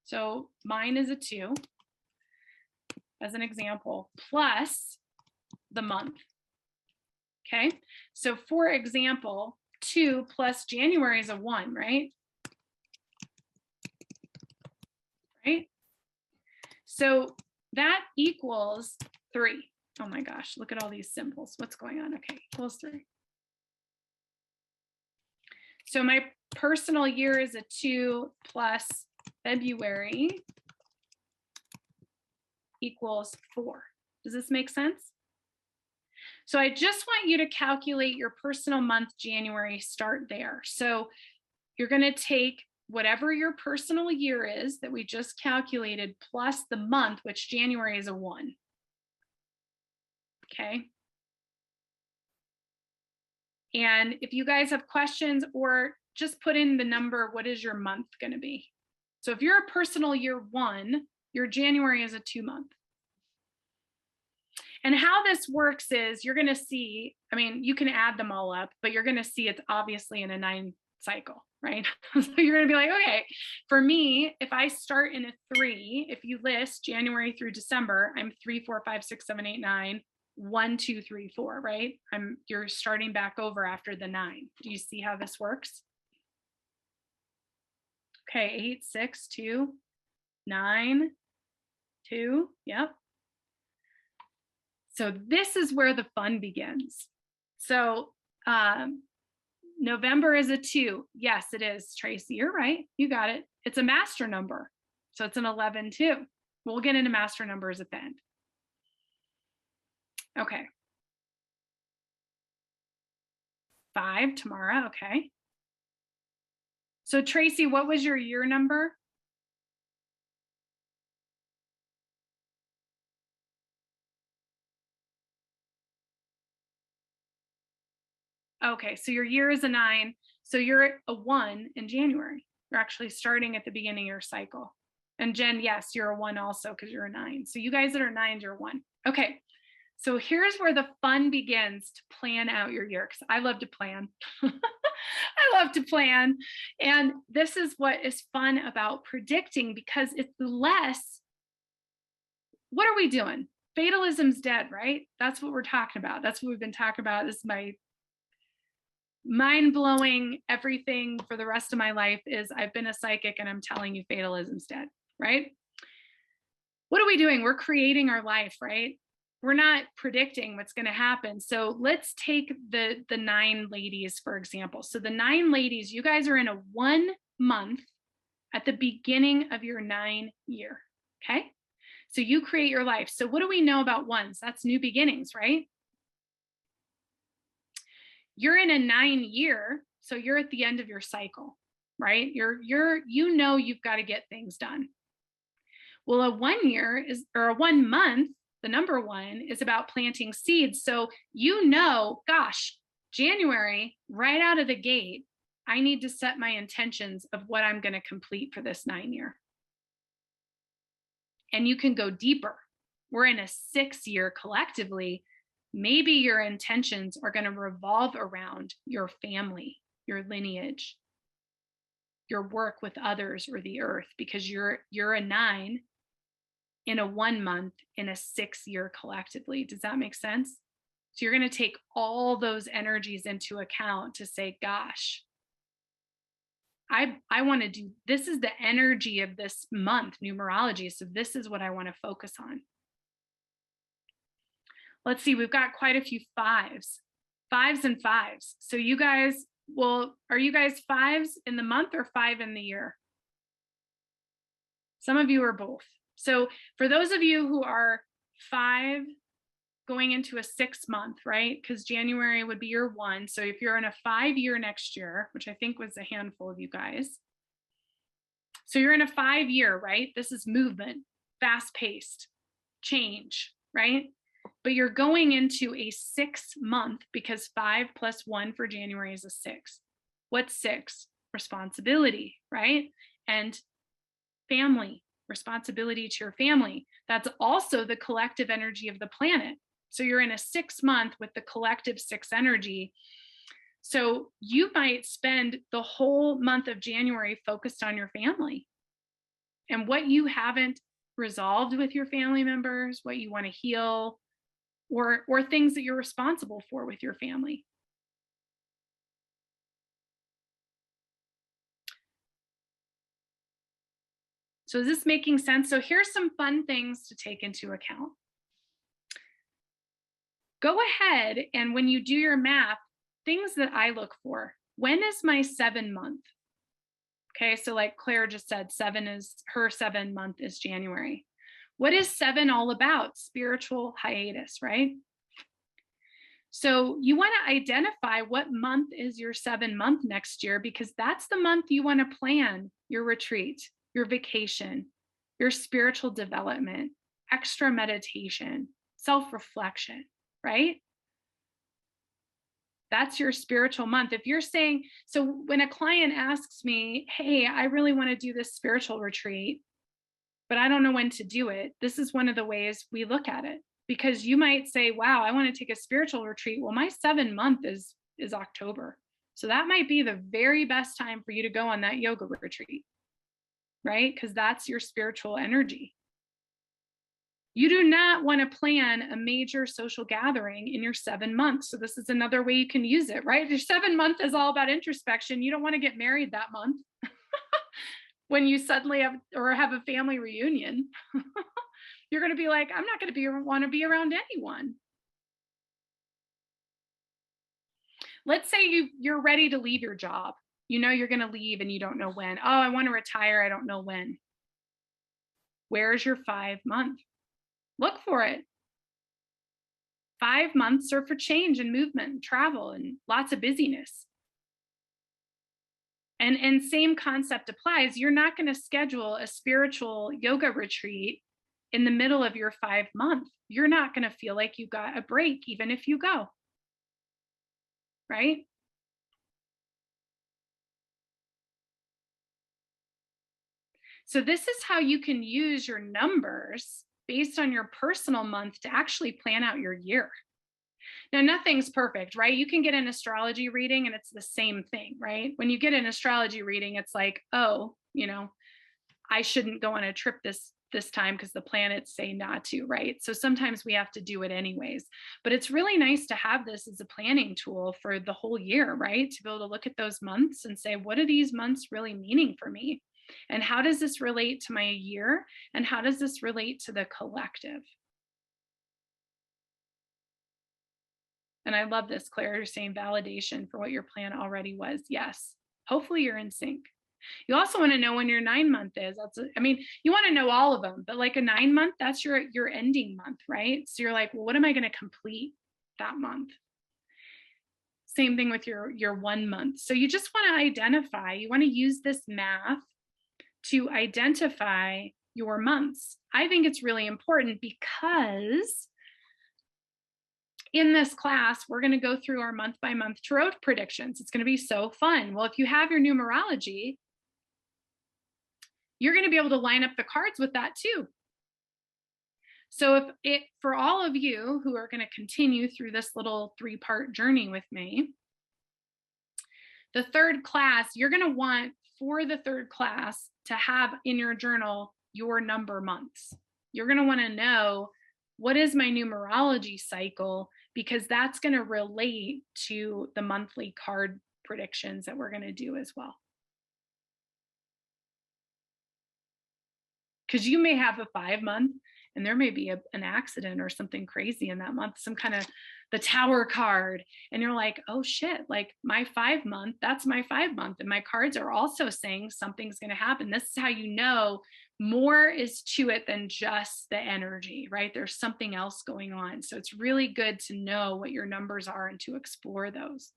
so mine is a 2, as an example, plus the month. Okay, so for example, 2 plus January is a 1, right? Right? So that equals 3. Oh my gosh, look at all these symbols. What's going on? Okay, equals 3. So my personal year is a 2 plus February equals 4. Does this make sense? So I just want you to calculate your personal month, January, start there. So you're going to take whatever your personal year is that we just calculated plus the month, which January is a 1. Okay. And if you guys have questions, or just put in the number, what is your month going to be? So if you're a personal year 1, your January is a 2 month. And how this works is you're going to see, I mean, you can add them all up, but you're going to see it's obviously in a 9 cycle, right? So you're going to be like, okay, for me, if I start in a 3, if you list January through December, I'm 3, 4, 5, 6, 7, 8, 9, 1, 2, 3, 4, right? You're starting back over after the 9. Do you see how this works? Okay, 8, 6, 2, 9, 2, yep. So this is where the fun begins. So November is a 2. Yes, it is, Tracy, you're right. You got it. It's a master number. So it's an 11 too. We'll get into master numbers at the end. Okay. 5 tomorrow, okay. So Tracy, what was your year number? Okay, so your year is a 9. So you're a 1 in January. You're actually starting at the beginning of your cycle. And Jen, yes, you're a 1 also because you're a 9. So you guys that are 9s, you're 1. Okay, so here's where the fun begins to plan out your year, because I love to plan. I love to plan. And this is what is fun about predicting, because it's less, what are we doing? Fatalism's dead, right? That's what we're talking about. That's what we've been talking about. This is my mind-blowing everything for the rest of my life is I've been a psychic and I'm telling you fatalism's dead, right? What are we doing? We're creating our life, right? predicting what's going to happen. So let's take the 9 ladies, for example. So the 9 ladies, you guys are in a 1 month at the beginning of your 9 year. Okay. So you create your life. So what do we know about ones? That's new beginnings, right? You're in a 9 year. So you're at the end of your cycle, right? You've got to get things done. Well, a 1 year is, or a 1 month, the number 1 is about planting seeds. So, gosh, January, right out of the gate, I need to set my intentions of what I'm going to complete for this 9 year. And you can go deeper. We're in a 6 year collectively. Maybe your intentions are going to revolve around your family, your lineage, your work with others or the earth, because you're a 9 in a 1 month in a 6 year collectively. Does that make sense? So you're going to take all those energies into account to say, gosh, I want to do, this is the energy of this month, numerology. So this is what I want to focus on. Let's see, we've got quite a few 5s and 5s. So you guys, are you guys 5s in the month or 5 in the year? Some of you are both. So for those of you who are 5 going into a 6 month, right? Because January would be your 1. So if you're in a 5 year next year, which I think was a handful of you guys. So you're in a 5 year, right? This is movement, fast paced, change, right? But you're going into a 6 month because 5 plus 1 for January is a 6. What's 6? Responsibility, right? And family, responsibility to your family. That's also the collective energy of the planet. So you're in a 6 month with the collective 6 energy. So you might spend the whole month of January focused on your family and what you haven't resolved with your family members, what you want to heal, or things that you're responsible for with your family. So is this making sense? So here's some fun things to take into account. Go ahead and when you do your math, things that I look for. When is my 7 month? Okay, so like Claire just said, her 7 month is January. What is 7 all about? Spiritual hiatus, right? So you want to identify what month is your 7 month next year, because that's the month you want to plan your retreat, your vacation, your spiritual development, extra meditation, self-reflection, right? That's your spiritual month. If you're saying, so when a client asks me, hey, I really want to do this spiritual retreat, but I don't know when to do it, this is one of the ways we look at it. Because you might say, wow, I want to take a spiritual retreat. Well, my 7 month is October. So that might be the very best time for you to go on that yoga retreat, right? Because that's your spiritual energy. You do not want to plan a major social gathering in your 7 months. So this is another way you can use it, right? If your 7 month is all about introspection, you don't want to get married that month when you suddenly have a family reunion. You're going to be like, I'm not going to want to be around anyone. Let's say you're ready to leave your job. You know you're going to leave and you don't know when. Oh, I want to retire. I don't know when. Where's your 5 month? Look for it. 5 months are for change and movement and travel and lots of busyness. And same concept applies. You're not going to schedule a spiritual yoga retreat in the middle of your 5 month. You're not going to feel like you got a break, even if you go. Right? So this is how you can use your numbers based on your personal month to actually plan out your year. Now, nothing's perfect, right? You can get an astrology reading and it's the same thing, right? When you get an astrology reading, it's like, oh, I shouldn't go on a trip this time because the planets say not to, right? So sometimes we have to do it anyways. But it's really nice to have this as a planning tool for the whole year, right? To be able to look at those months and say, what are these months really meaning for me? And how does this relate to my year? And how does this relate to the collective? And I love this, Claire, you're saying validation for what your plan already was. Yes. Hopefully you're in sync. You also want to know when your 9-month is. I mean, you want to know all of them, but like a 9-month, that's your ending month, right? So you're like, well, what am I going to complete that month? Same thing with your 1 month. So you just want to identify, you want to use this math to identify your months. I think it's really important because in this class, we're going to go through our month by month tarot predictions. It's going to be so fun. Well, if you have your numerology, you're going to be able to line up the cards with that too. So for all of you who are going to continue through this little 3-part journey with me, the third class, you're going to want for the third class to have in your journal your number months. You're going to want to know, what is my numerology cycle? Because that's going to relate to the monthly card predictions that we're going to do as well. Because you may have a 5-month and there may be an accident or something crazy in that month, some kind of the Tower card. And you're like, oh shit, like my 5-month, that's my 5-month. And my cards are also saying something's going to happen. This is how you know more is to it than just the energy, right? There's something else going on. So it's really good to know what your numbers are and to explore those.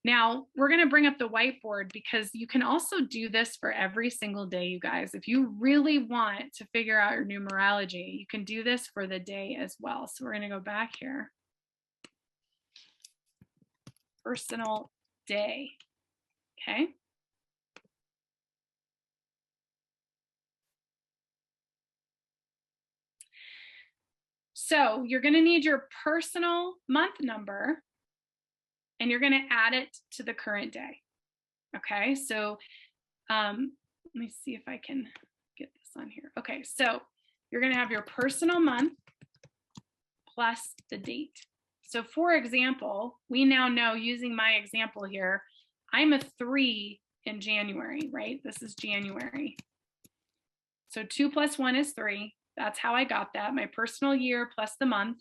Now, we're going to bring up the whiteboard because you can also do this for every single day, you guys. If you really want to figure out your numerology, you can do this for the day as well. So we're going to go back here. Personal day. Okay. So you're going to need your personal month number, and you're going to add it to the current day. Okay, so let me see if I can get this on here. Okay, so you're going to have your personal month plus the date. So for example, we now know, using my example here, I'm a 3 in January, right? This is January. So 2 + 1 is 3. That's how I got that, my personal year plus the month.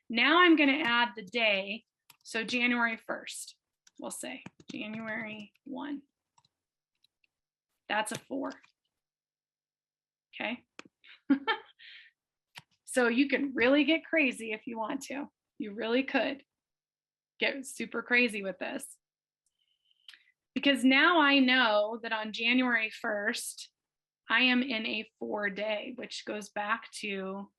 Now I'm going to add the day. So January 1st, we'll say January 1. That's a 4. Okay. So you can really get crazy if you want to. You really could get super crazy with this. Because now I know that on January 1st, I am in a 4-day, which goes back to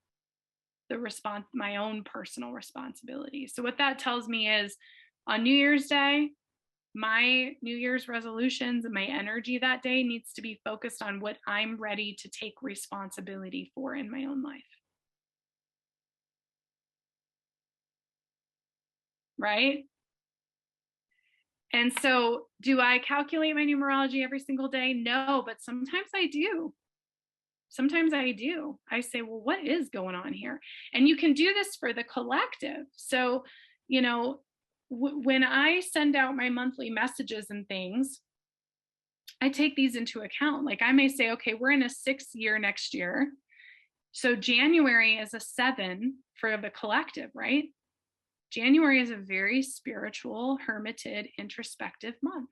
my own personal responsibility. So what that tells me is, on New Year's Day, my New Year's resolutions and my energy that day needs to be focused on what I'm ready to take responsibility for in my own life. Right? And so, do I calculate my numerology every single day? No, but sometimes I do. Sometimes I do. I say, well, what is going on here? And you can do this for the collective. So, you know, when I send out my monthly messages and things, I take these into account. Like I may say, okay, we're in a 6th year next year. So January is a 7 for the collective, right? January is a very spiritual, hermited, introspective month.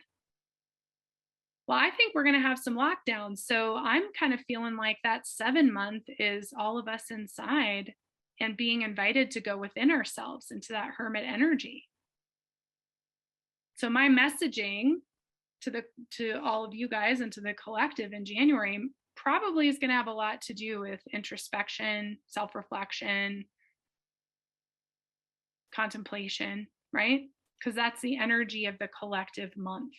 Well, I think we're going to have some lockdowns. So I'm kind of feeling like that 7-month is all of us inside and being invited to go within ourselves into that hermit energy. So my messaging to all of you guys and to the collective in January probably is going to have a lot to do with introspection, self-reflection, contemplation, right? Because that's the energy of the collective month.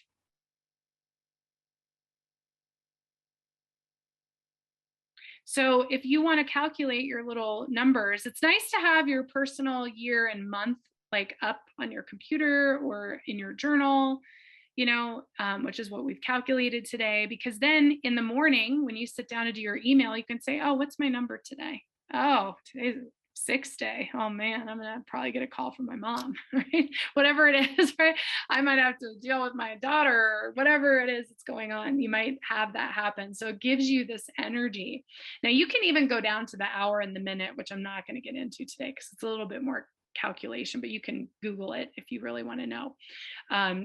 So if you want to calculate your little numbers, it's nice to have your personal year and month like up on your computer or in your journal, you know, which is what we've calculated today, because then in the morning when you sit down to do your email, you can say, oh, what's my number today? Oh, today's 6th day. Oh man, I'm gonna probably get a call from my mom, right? Whatever it is, right? I might have to deal with my daughter or whatever it is that's going on. You might have that happen. So it gives you this energy. Now you can even go down to the hour and the minute, which I'm not going to get into today because it's a little bit more calculation, but you can Google it if you really want to know.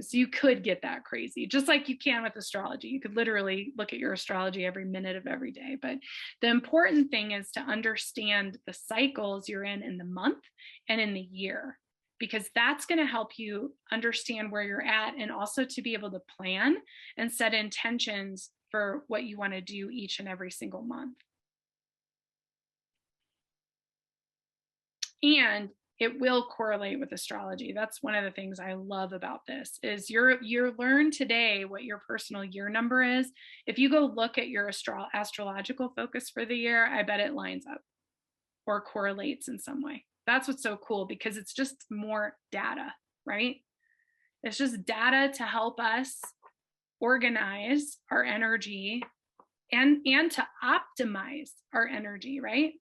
So you could get that crazy, just like you can with astrology. You could literally look at your astrology every minute of every day. But the important thing is to understand the cycles you're in the month and in the year, because that's going to help you understand where you're at, and also to be able to plan and set intentions for what you want to do each and every single month. And it will correlate with astrology. That's one of the things I love about this, is you learn today what your personal year number is. If you go look at your astrological focus for the year, I bet it lines up or correlates in some way. That's what's so cool, because it's just more data, right? It's just data to help us organize our energy and to optimize our energy, right?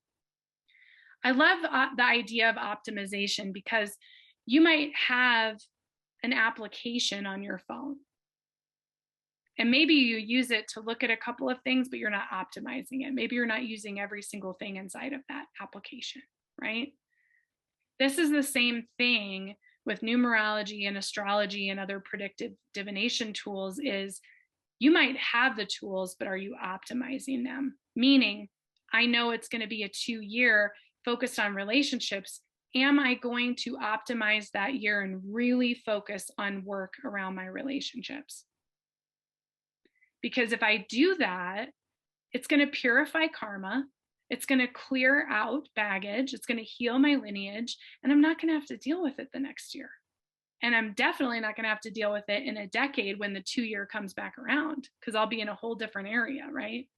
I love the idea of optimization, because you might have an application on your phone, and maybe you use it to look at a couple of things, but you're not optimizing it. Maybe you're not using every single thing inside of that application, right? This is the same thing with numerology and astrology and other predictive divination tools. Is you might have the tools, but are you optimizing them? Meaning, I know it's going to be a 2-year focused on relationships. Am I going to optimize that year and really focus on work around my relationships? Because if I do that, it's going to purify karma. It's going to clear out baggage. It's going to heal my lineage, and I'm not going to have to deal with it the next year. And I'm definitely not going to have to deal with it in a decade when the 2-year comes back around, because I'll be in a whole different area, right?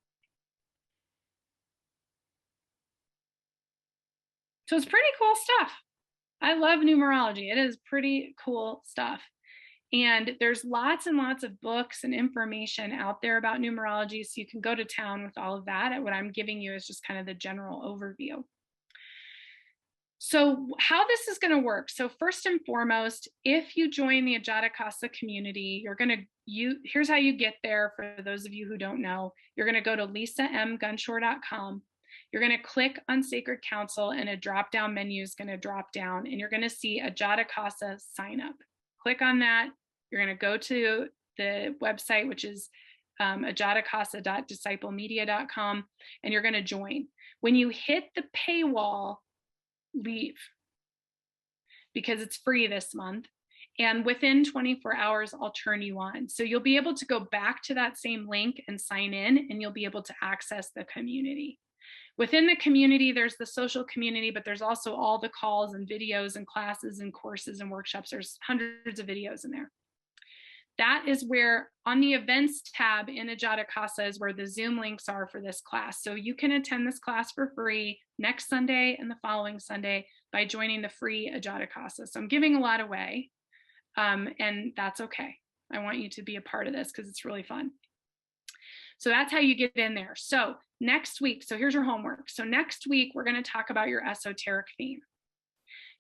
So it's pretty cool stuff. I love numerology. It is pretty cool stuff. And there's lots and lots of books and information out there about numerology, so you can go to town with all of that. What I'm giving you is just kind of the general overview. So how this is going to work. So first and foremost, if you join the Ajatakasa community, here's how you get there. For those of you who don't know, you're going to go to lisamgunshore.com. You're going to click on Sacred Council, and a drop-down menu is going to drop down, and you're going to see Ajatakasa sign up. Click on that. You're going to go to the website, which is ajatakasa.disciplemedia.com, and you're going to join. When you hit the paywall, leave, because it's free this month. And within 24 hours, I'll turn you on. So you'll be able to go back to that same link and sign in, and you'll be able to access the community. Within the community, there's the social community, but there's also all the calls and videos and classes and courses and workshops. There's hundreds of videos in there. That is where, on the events tab in Ajatakasa, is where the Zoom links are for this class. So you can attend this class for free next Sunday and the following Sunday by joining the free Ajatakasa. So I'm giving a lot away, and that's okay. I want you to be a part of this because it's really fun. So that's how you get in there. So next week, so here's your homework. So next week, we're going to talk about your esoteric theme.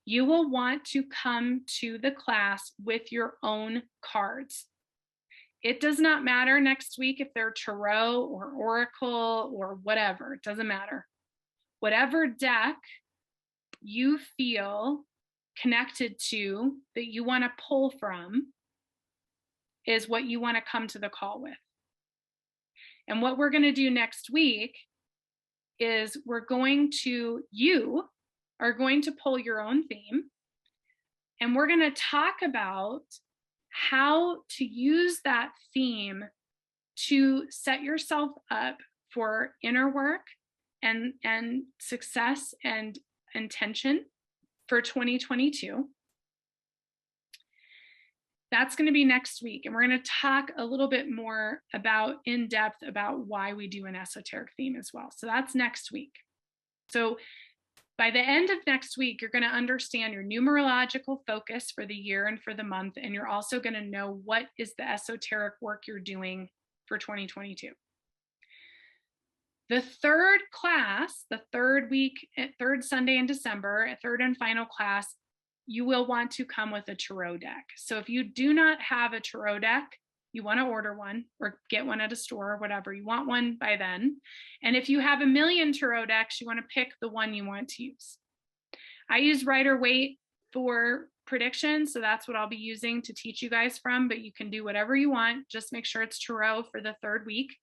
You will want to come to the class with your own cards. It does not matter next week if they're tarot or oracle or whatever. It doesn't matter. Whatever deck you feel connected to that you want to pull from is what you want to come to the call with. And what we're going to do next week is you are going to pull your own theme, and we're going to talk about how to use that theme to set yourself up for inner work and success and intention for 2022. That's going to be next week. And we're going to talk a little bit more in depth about why we do an esoteric theme as well. So that's next week. So by the end of next week, you're going to understand your numerological focus for the year and for the month. And you're also going to know what is the esoteric work you're doing for 2022. The third class, the third Sunday in December, a third and final class, you will want to come with a tarot deck. So if you do not have a tarot deck, you want to order one or get one at a store or whatever. You want one by then. And if you have a million tarot decks, you want to pick the one you want to use. I use Rider-Waite for predictions. So that's what I'll be using to teach you guys from, but you can do whatever you want. Just make sure it's tarot for the 3rd week.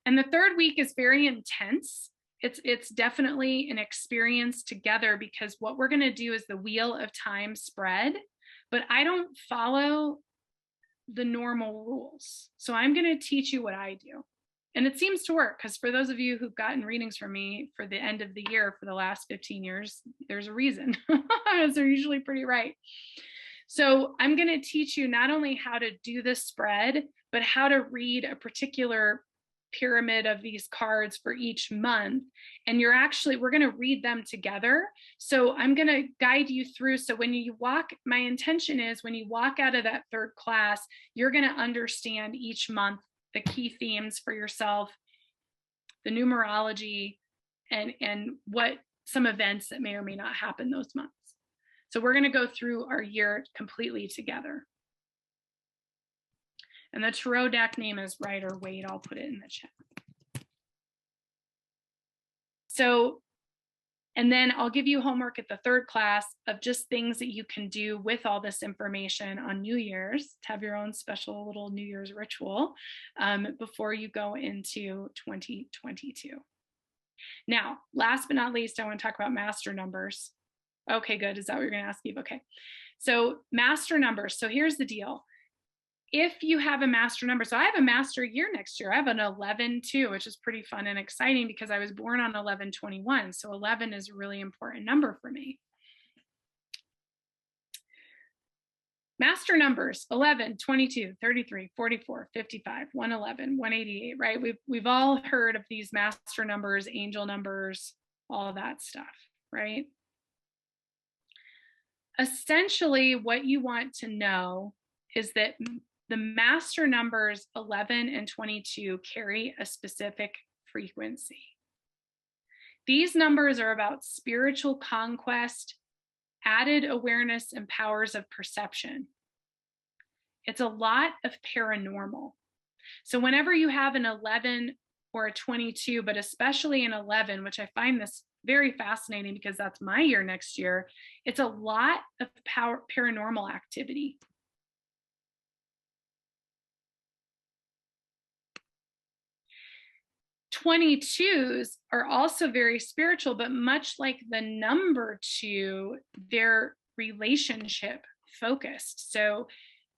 And the 3rd week is very intense. It's definitely an experience together, because what we're going to do is the wheel of time spread, but I don't follow the normal rules. So I'm going to teach you what I do. And it seems to work, because for those of you who've gotten readings from me for the end of the year for the last 15 years, there's a reason. They're usually pretty right. So I'm going to teach you not only how to do the spread, but how to read a particular pyramid of these cards for each month. And we're going to read them together. So I'm going to guide you through. So when you walk, my intention is when you walk out of that 3rd class, you're going to understand each month the key themes for yourself, the numerology, and what some events that may or may not happen those months. So we're going to go through our year completely together. And the tarot deck name is Rider Waite. I'll put it in the chat. So, and then I'll give you homework at the 3rd class of just things that you can do with all this information on New Year's to have your own special little New Year's ritual before you go into 2022. Now, last but not least, I want to talk about master numbers. Okay, good. Is that what you're going to ask, Eve? Okay. So master numbers. So here's the deal. If you have a master number, so I have a master year next year. I have an 11 too, which is pretty fun and exciting because I was born on 11/21. So 11 is a really important number for me. Master numbers: 11, 22, 33, 44, 55, 111, 188, right? We've all heard of these master numbers, angel numbers, all of that stuff, right? Essentially, what you want to know is that the master numbers 11 and 22 carry a specific frequency. These numbers are about spiritual conquest, added awareness, and powers of perception. It's a lot of paranormal. So whenever you have an 11 or a 22, but especially an 11, which I find this very fascinating because that's my year next year, it's a lot of paranormal activity. '22s are also very spiritual, but much like the number 2, they're relationship focused. So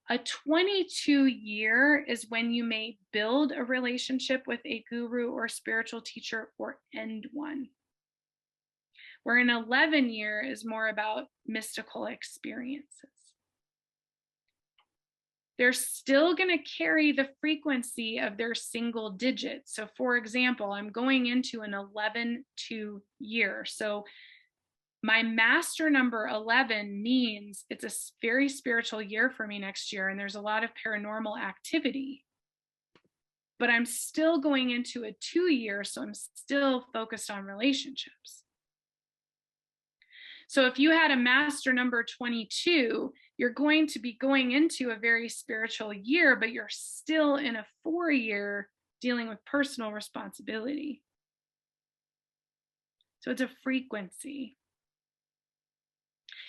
a 22 year is when you may build a relationship with a guru or spiritual teacher or end one. Where an 11 year is more about mystical experiences. They're still going to carry the frequency of their single digits. So for example, I'm going into an 11/2 year. So my master number 11 means it's a very spiritual year for me next year, and there's a lot of paranormal activity. But I'm still going into a 2 year, so I'm still focused on relationships. So if you had a master number 22, you're going to be going into a very spiritual year, but you're still in a 4 year dealing with personal responsibility. So it's a frequency.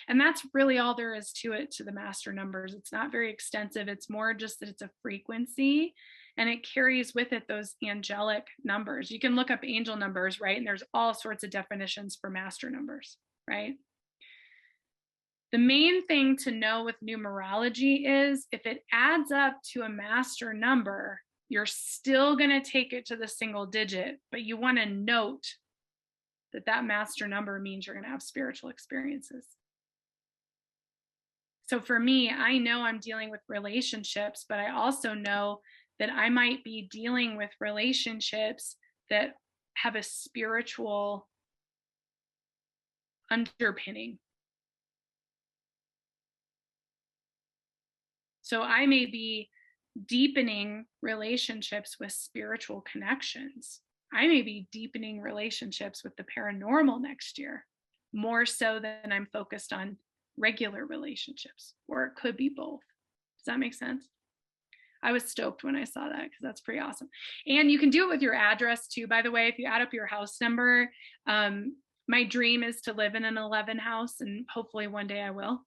And that's really all there is to it, to the master numbers. It's not very extensive. It's more just that it's a frequency, and it carries with it those angelic numbers. You can look up angel numbers, right? And there's all sorts of definitions for master numbers, right? The main thing to know with numerology is if it adds up to a master number, you're still going to take it to the single digit, but you want to note that that master number means you're going to have spiritual experiences. So for me, I know I'm dealing with relationships, but I also know that I might be dealing with relationships that have a spiritual underpinning. So I may be deepening relationships with spiritual connections. I may be deepening relationships with the paranormal next year, more so than I'm focused on regular relationships, or it could be both. Does that make sense? I was stoked when I saw that because that's pretty awesome. And you can do it with your address too, by the way. If you add up your house number, my dream is to live in an 11 house, and hopefully one day I will.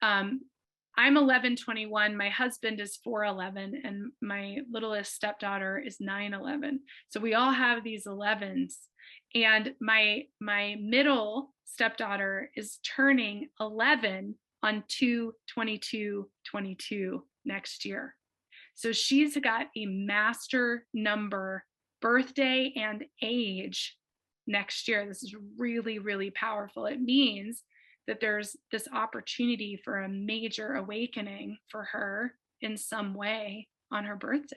I'm 1121. My husband is 411, and my littlest stepdaughter is 911. So we all have these 11s. And my middle stepdaughter is turning 11 on 2/22/22 next year. So she's got a master number birthday and age next year. This is really, really powerful. It means that there's this opportunity for a major awakening for her in some way on her birthday.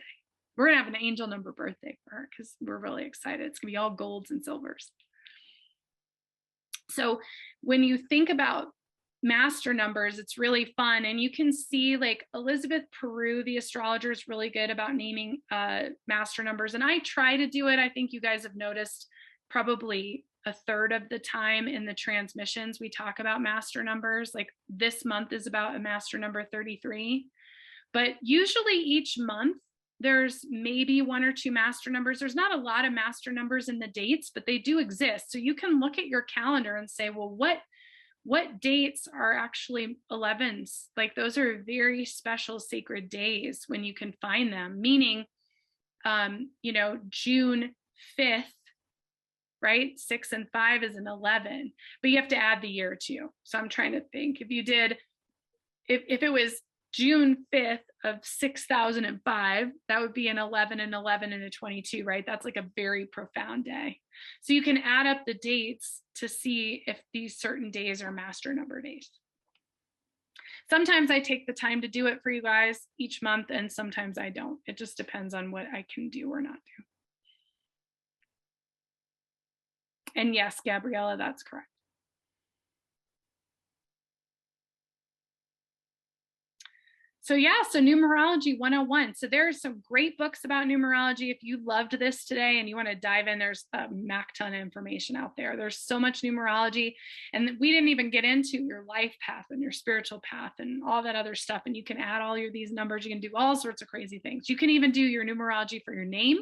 We're going to have an angel number birthday for her because we're really excited. It's going to be all golds and silvers. So when you think about master numbers, it's really fun. And you can see like Elizabeth Peru, the astrologer, is really good about naming master numbers. And I try to do it. I think you guys have noticed probably a third of the time in the transmissions, we talk about master numbers. Like this month is about a master number 33. But usually each month, there's maybe one or two master numbers. There's not a lot of master numbers in the dates, but they do exist. So you can look at your calendar and say, well, what dates are actually 11s? Like those are very special sacred days when you can find them, meaning, June 5th, right? 6 and 5 is an 11, but you have to add the year too. So I'm trying to think if it was June 5th of 6005, that would be an 11 and 11 and a 22, right? That's like a very profound day. So you can add up the dates to see if these certain days are master number days. Sometimes I take the time to do it for you guys each month, and sometimes I don't. It just depends on what I can do or not do. And yes, Gabriella, that's correct. So yeah, so Numerology 101. So there are some great books about numerology. If you loved this today and you want to dive in, there's a mac ton of information out there. There's so much numerology, and we didn't even get into your life path and your spiritual path and all that other stuff. And you can add all these numbers. You can do all sorts of crazy things. You can even do your numerology for your name.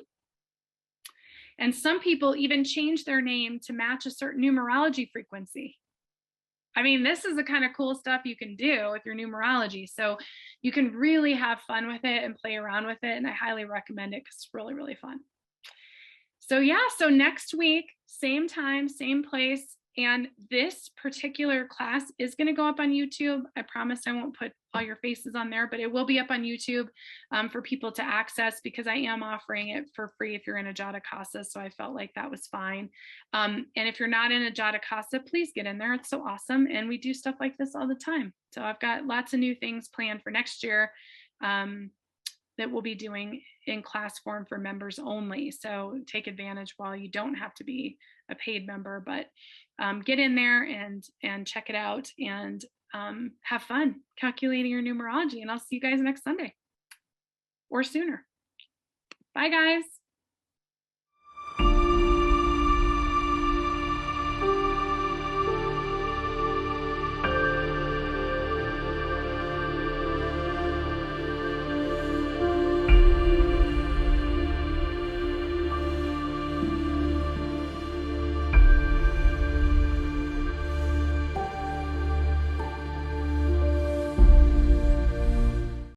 And some people even change their name to match a certain numerology frequency. I mean, this is the kind of cool stuff you can do with your numerology. So you can really have fun with it and play around with it. And I highly recommend it because it's really, really fun. So yeah, so next week, same time, same place. And this particular class is going to go up on YouTube. I promise I won't put all your faces on there, but it will be up on YouTube for people to access, because I am offering it for free if you're in Ajata Casa. So I felt like that was fine. And if you're not in Ajata Casa, please get in there. It's so awesome. And we do stuff like this all the time. So I've got lots of new things planned for next year that we'll be doing in class form for members only. So take advantage while you don't have to be a paid member, but get in there and check it out and have fun calculating your numerology. And I'll see you guys next Sunday or sooner. Bye, guys.